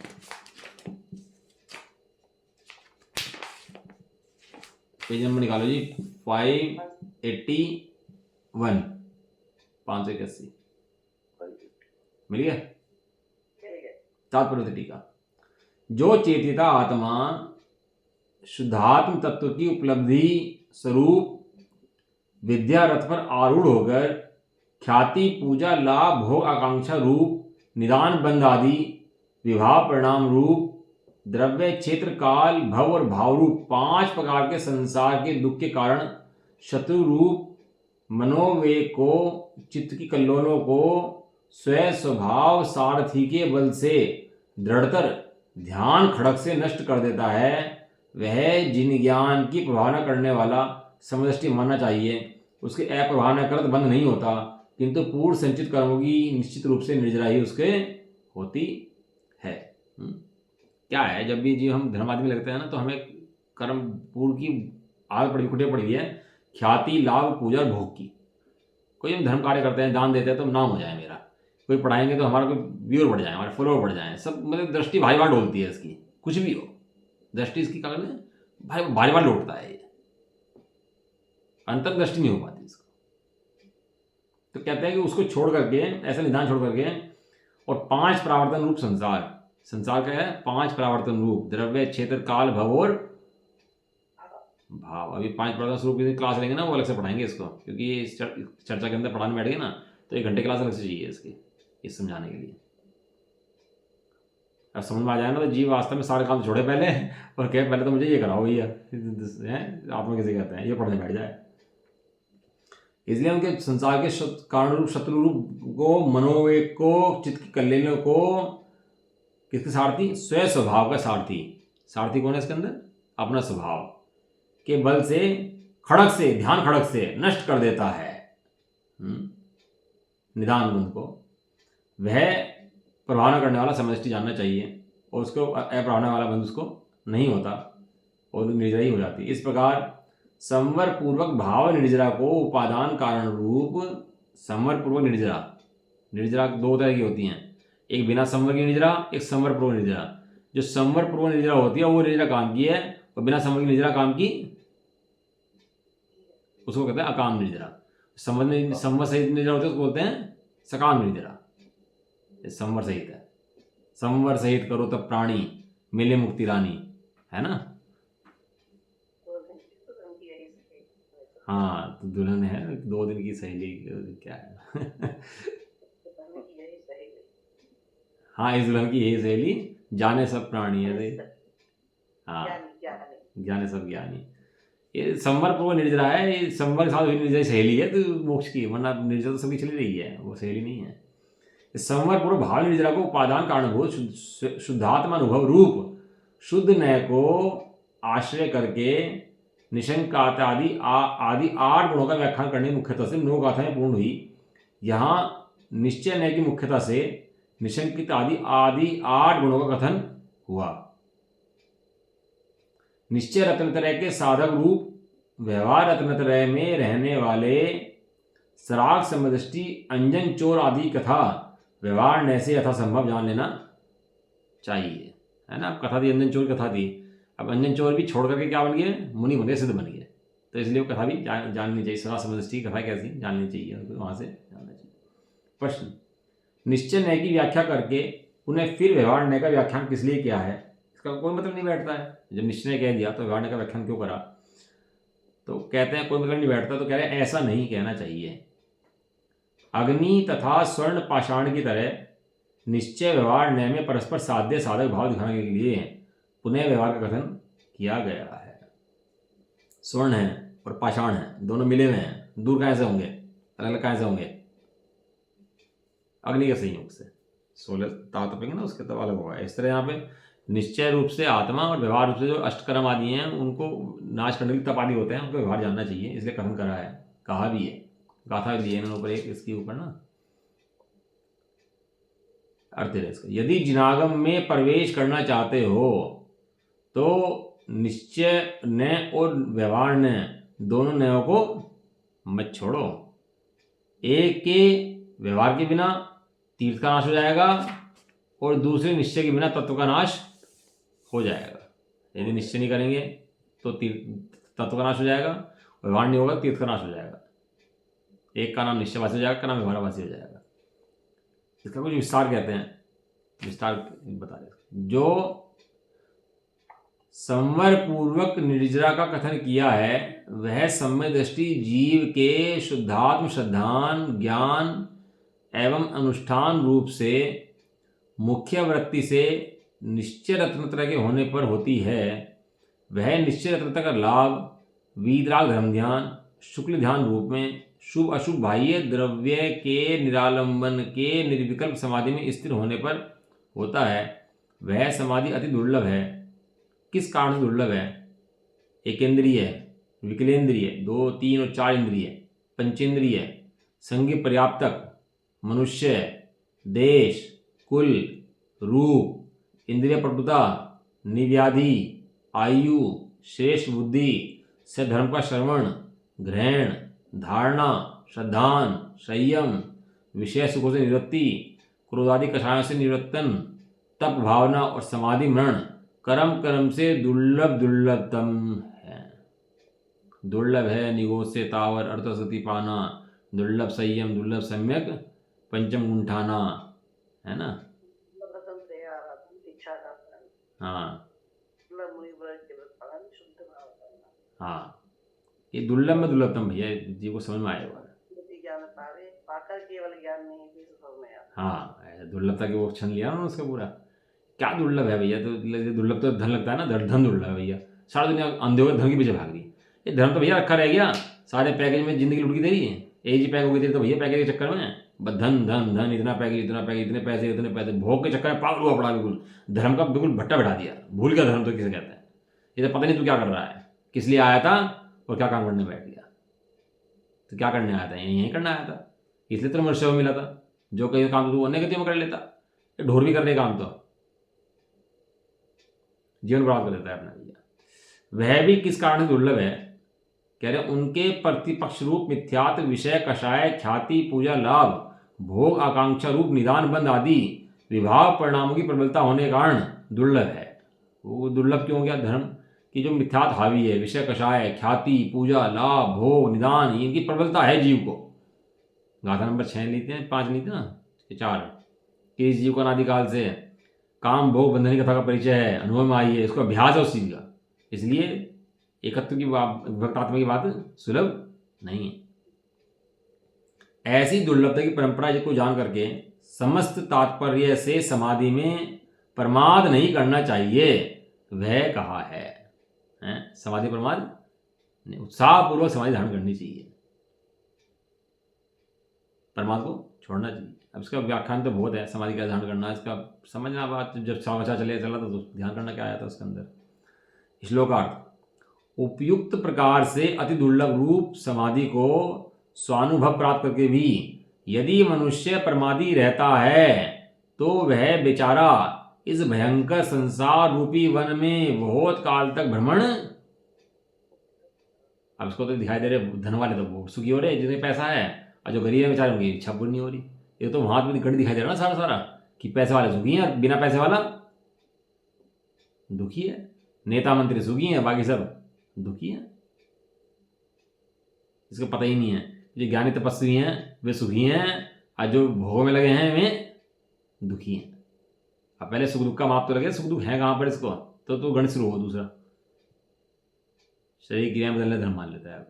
पेज नंबर निकालो जी 581, 581 मिल गया। तात्पर्य टीका, जो चेतिता आत्मा शुद्धात्म तत्व की उपलब्धि स्वरूप विद्या रथ पर आरूढ़ होकर ख्याति पूजा लाभ भोग आकांक्षा रूप निदान बंध आदि विभाव परिणाम रूप द्रव्य क्षेत्र काल भव और भाव रूप 5 प्रकार के संसार के दुख के कारण शत्रु रूप मनोवेग को, चित्त की कल्लोलों को स्वयं स्वभाव सारथी के बल से दृढ़तर ध्यान खड़क से नष्ट कर देता है, वह जिन ज्ञान की प्रभावना करने वाला समदृष्टि मानना चाहिए, उसके अप्रभावना करत बंद नहीं होता, किंतु पूर्व संचित कर्मों की निश्चित रूप से निर्जरा ही उसके होती है। क्या है, जब भी जी हम धर्म आदमी लगते हैं ना, तो हमें कर्म पूर्व की आदत पड़ी कुटिया पड़ी है, ख्याति लाभ पूजा और भोग की। कोई हम धर्म कार्य करते हैं, दान देते हैं तो नाम हो जाए मेरा, कोई पढ़ाएंगे तो हमारा कोई व्यूअर बढ़ जाए, हमारे फॉलोअर बढ़ जाए, सब मतलब दृष्टि भारी बार डोलती है इसकी, कुछ भी हो दृष्टि इसकी क्या कहते हैं, भारी बार लौटता है, ये अंतर दृष्टि नहीं हो पाती इसको। तो कहते हैं कि उसको छोड़ करके, ऐसा निदान छोड़ करके, और 5 परावर्तन रूप संसार, संसार क्या है, 5 परावर्तन रूप द्रव्य क्षेत्र काल भव और भाव। अभी 5 परावर्तन रूप की क्लास लेंगे ना, वो अलग से पढ़ाएंगे इसको, क्योंकि इस चर्चा के अंदर पढ़ाने बैठ गए ना तो 1 घंटे क्लास अलग से चाहिए इसकी, इस समझाने के लिए। अब समझ में आ जाए ना, तो जीव वास्तव में सारे काम छोड़े पहले और कहे पहले तो मुझे ये कराओ भैया, आत्मा किसे कहते हैं, ये पढ़ने बैठ जाए। इसलिए उनके संसार के कारण रूप शत्रु रूप को, मनोवेग को, चित्त की कल्लोलों को, किसके सारथी, स्वयं स्वभाव का सारथी। सारथी कौन है इसके अंदर, अपना स्वभाव के बल से खड़क से, ध्यान खड़क से नष्ट कर देता है निदान बंध को, वह प्रभावना करने वाला समदृष्टि जानना चाहिए, और उसको अप्रभावना वाला बंध उसको नहीं होता और निर्जरा ही हो जाती। इस प्रकार संवर पूर्वक भाव निर्जरा को उपादान कारण रूप, संवर पूर्वक निर्जरा, निर्जरा 2 तरह की होती हैं, एक बिना संवर की निर्जरा, एक संवर पूर्वक निर्जरा। जो संवर पूर्वक निर्जरा होती है वो निर्जरा काम की है, और बिना संवर की निर्जरा काम की उसको कहते हैं अकाम निर्जरा। संवर सहित निर्जरा होती है उसको बोलते हैं सकाम निर्जरा। संवर सहित है, संवर सहित करो तब प्राणी मिले मुक्ति रानी, है ना। हाँ, तो दुल्हन है 2 दिन की सहेली, क्या है हाँ, इस दुल्हन की यही सहेली, जाने सब प्राणी है, हाँ जाने सब ज्ञानी। ये संवर पूर्व निर्जरा है, ये संवर के साथ निर्जरा सहेली है तो मोक्ष की, वरना निर्जरा तो सभी चली रही है, वो सहेली नहीं है। संवर पूर्व भाव निर्जरा को उपादान कारणभूत शुद्धात्मा अनुभव रूप शुद्ध नय को आश्रय करके निशंकाता आदि 8 गुणों का व्याख्यान करने की मुख्यता से 9 गाथाएं पूर्ण हुई। यहाँ निश्चय नय की मुख्यता से निशंकित आदि 8 गुणों का कथन हुआ। निश्चय रत्नत्रय के साधक रूप व्यवहार रत्नत्रय में रहने वाले सराग समदृष्टि अंजन चोर आदि कथा व्यवहार नय से यथासंभव जान लेना चाहिए, है ना। कथा दी, अंजन चोर कथा दी, अब अंजन चोर भी छोड़ करके क्या बन गए, मुनि बन गए, सिद्ध बन गए, तो इसलिए वो कथा भी जाननी चाहिए। सराग समदृष्टि की कथा कैसी जाननी चाहिए, वहाँ से जानना चाहिए। प्रश्न, निश्चय नय की व्याख्या करके उन्हें फिर व्यवहार नय का व्याख्यान किस लिए किया है, इसका कोई मतलब नहीं बैठता है। जब निश्चय कह दिया तो व्यवहार नय का व्याख्यान क्यों करा, तो कहते हैं कोई मतलब नहीं बैठता, तो कह रहे हैं ऐसा नहीं कहना चाहिए। अग्नि तथा स्वर्ण पाषाण की तरह निश्चय व्यवहार नय में परस्पर साध्य साधक भाव दिखाने के लिए पुनः व्यवहार का कथन किया गया है। स्वर्ण है और पाषाण है, दोनों मिले हुए हैं, दूर कहाँ से होंगे, अलग अलग कहाँ से होंगे, अग्नि के संयोग से। 16 ताप तपेंगे ना, उसके तब अलग होगा। इस तरह यहाँ पे निश्चय रूप से आत्मा और व्यवहार रूप से जो अष्टकर्म आदि हैं उनको नाश करने के लिए तप आदि होते हैं, उनको व्यवहार जानना चाहिए, इसलिए कथन करा है, कहा भी है, गाथा भी है इन्होंने ऊपर एक इसके ऊपर ना अर्थ है इसका। यदि जिनागम में प्रवेश करना चाहते हो तो निश्चय न और व्यवहार न दोनों नयों को मत छोड़ो। एक के व्यवहार के बिना तीर्थ का नाश हो जाएगा और दूसरे निश्चय के बिना तत्व का नाश हो जाएगा। यदि निश्चय नहीं करेंगे तो तत्व का नाश हो जाएगा, व्यवहार नहीं होगा तीर्थ का नाश हो जाएगा। एक का नाम निश्चयवासी हो जाएगा, का नाम व्यवहारवासी हो जाएगा। इसका कुछ विस्तार कहते हैं, विस्तार बता रहे। जो संवर पूर्वक निर्जरा का कथन किया है वह सम्य दृष्टि जीव के शुद्धात्म श्रद्धान ज्ञान एवं अनुष्ठान रूप से मुख्य वृत्ति से निश्चय रत्नत्रय के होने पर होती है। वह निश्चय रत्नत्रय का लाभ वीतराग धर्म ध्यान शुक्ल ध्यान रूप में शुभ अशुभ बाह्य द्रव्य के निरालंबन के निर्विकल्प समाधि में स्थिर होने पर होता है। वह समाधि अति दुर्लभ है। किस कारण दुर्लभ है? एकेंद्रिय, विकलेंद्रिय, 2, 3 और 4 इंद्रिय, पंचेंद्रिय, संज्ञ पर्याप्तक, मनुष्य, देश, कुल, रूप, इंद्रिय पटुता, निव्याधि, आयु, श्रेष्ठ बुद्धि, सधर्म का श्रवण, ग्रहण, धारणा, श्रद्धान, संयम, विषय सुखों से निवृत्ति, क्रोधादि कषायों से निवृत्तन, तप भावना और समाधि मरण कर्म से दुर्लभतम है। दुर्लभ है निगोद से तावर अर्थसति पाना, दुर्लभ संयम, दुर्लभ सम्यक पंचम गुंठाना, है ना। हाँ हाँ, ये दुर्लभ में दुर्लभतम भैया, जी को समझ में आएगा। हाँ, दुर्लभता के वो क्षण लिया ना उसका पूरा। क्या दुर्लभ है भैया? तो दुर्लभ तो धन लगता है ना, धन दुर्लभ है भैया। सारा दुनिया अंधे होकर धन के पीछे भाग रही है। ये धन तो भैया रखा रह गया, सारे पैकेज में जिंदगी लुट की दे रही है। एक ही पैक हो गई थी तो भैया पैकेज के चक्कर में बस धन धन धन, इतना पैकेज इतना पैकेज, इतने पैसे भोग के चक्कर में पागल हुआ पड़ा बिल्कुल। धर्म का बिल्कुल भट्टा बैठा दिया, भूल गया धर्म तो किसे कहते हैं। ये तो पता नहीं तू क्या कर रहा है, किस लिए आया था और क्या काम करने बैठ गया। तो क्या करने आया था? यही करना आया था, इसलिए तो मनुष्य को मिला था। जो कहीं काम तो वो नेगेटिव में कर लेता, ढोर भी करने काम तो जीवन बर्बाद कर देता है अपना भैया। वह भी किस कारण से दुर्लभ है? कह रहे उनके प्रतिपक्ष रूप मिथ्यात्व विषय कषाय ख्याति पूजा लाभ भोग आकांक्षा रूप निदान बंद आदि विभाव परिणामों की प्रबलता होने के कारण दुर्लभ है। वो दुर्लभ क्यों हो गया? धर्म की जो मिथ्यात हावी है, विषय कषाय ख्याति पूजा लाभ भोग निदान, इनकी प्रबलता है जीव को। गाथा नंबर 6 लेते हैं, 5 लेते ना, 4 कि इस जीव का अनादिकाल से काम भोग बंधनी कथा का परिचय है, अनुभव में आई है, इसको अभ्यास है उस चीज का। इसलिए एकत्व की भक्तात्मा की बात सुलभ नहीं है। ऐसी दुर्लभता की परंपरा को जान करके समस्त तात्पर्य से समाधि में प्रमाद नहीं करना चाहिए, वह कहा है। समाधि प्रमाद, उत्साहपूर्वक समाधि धारण करनी चाहिए, प्रमाद को छोड़ना चाहिए। अब इसका व्याख्यान तो बहुत है, समाधि का धारण करना, इसका समझना बात जब सावचा चला तो ध्यान करना क्या आया था उसके अंदर। श्लोकार्थ, उपयुक्त प्रकार से अति दुर्लभ रूप समाधि को स्वानुभव प्राप्त करके भी यदि मनुष्य प्रमादी रहता है तो वह बेचारा इस भयंकर संसार रूपी वन में बहुत काल तक भ्रमण। अब इसको तो दिखाई दे रहे धन वाले तो बहुत सुखी हो रहे जिसमें पैसा है, और जो गरीब है बेचारे उनकी इच्छा पूरी नहीं हो रही। ये तो वहां पे गण दिखाई दे रहा ना सारा कि पैसे वाले सुखी हैं, बिना पैसे वाला दुखी है। नेता मंत्री सुखी हैं, बाकी सब दुखी हैं। इसको पता ही नहीं है। जो ज्ञानी तपस्वी हैं वे सुखी हैं, और जो भोग में लगे हैं वे दुखी हैं। अब पहले सुख दुख का माप तो लगे, सुख दुख है कहां पर इसको, तो गण शुरू हो। दूसरा शरीर क्रिया बदलने धर्म मान लेता है।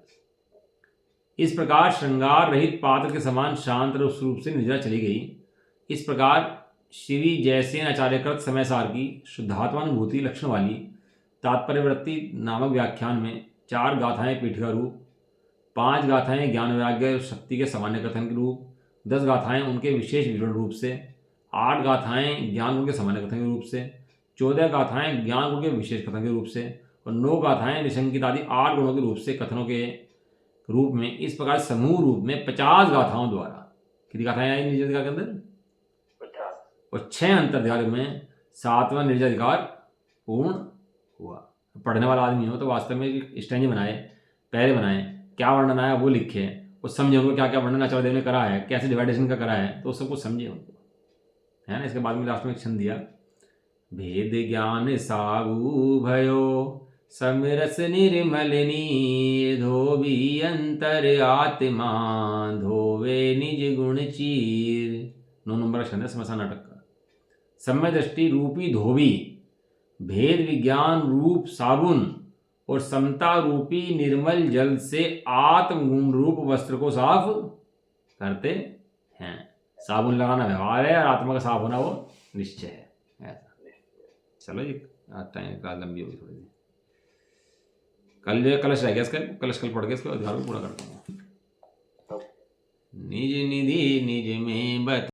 इस प्रकार श्रृंगार रहित पात्र के समान शांत रूप से निद्रा चली गई। इस प्रकार श्री जयसेन आचार्यकृत समय सार की शुद्धात्मानुभूति लक्षण वाली तात्पर्यवृत्ति नामक व्याख्यान में 4 गाथाएं पीठ का रूप, 5 गाथाएं ज्ञान वैराग्य और शक्ति के सामान्य कथन के रूप, 10 गाथाएं उनके विशेष विवरण रूप से, 8 गाथाएं ज्ञान गुण के सामान्य कथन के रूप से, 14 गाथाएं ज्ञान गुण के विशेष कथन के रूप से और 9 गाथाएं निशंकित आदि 8 गुणों के रूप से कथनों के रूप में। इस प्रकार समूह रूप में 50 गाथाओं द्वारा कितनी गाथाएं आई निर्जल के अंदर 50 और 6 अंतर्ध्याय में 7वां निर्जल अधिकार पूर्ण हुआ। पढ़ने वाला आदमी हो तो वास्तव में स्टैंज बनाए, पहले बनाए, क्या वर्णन आया वो लिखे, वो समझे उनको क्या क्या वर्णन आचार्य देव ने करा है, कैसे डिवाइडेशन का करा है, तो सब कुछ समझे उनको, है ना। इसके बाद में लास्ट में एक छंद दिया, भेद ज्ञान सागु भयो समरस निर्मलनी धोबी अंतर आत्मा धोवे निज गुण चीर। 9 नंबर का छंद है समसा नाटक का। समय दृष्टि रूपी धोबी, भेद विज्ञान रूप साबुन और समता रूपी निर्मल जल से आत्मगुण रूप वस्त्र को साफ करते हैं। साबुन लगाना व्यवहार है और आत्मा का साफ होना वो निश्चय है, ऐसा। चलो जी, आज टाइम का लंबी होगी थोड़ी सी। कल जो कलश रह गया इसका, कलश कल पढ़ के इसको अध्याय को पूरा करते हैं। निज निधि निज में बत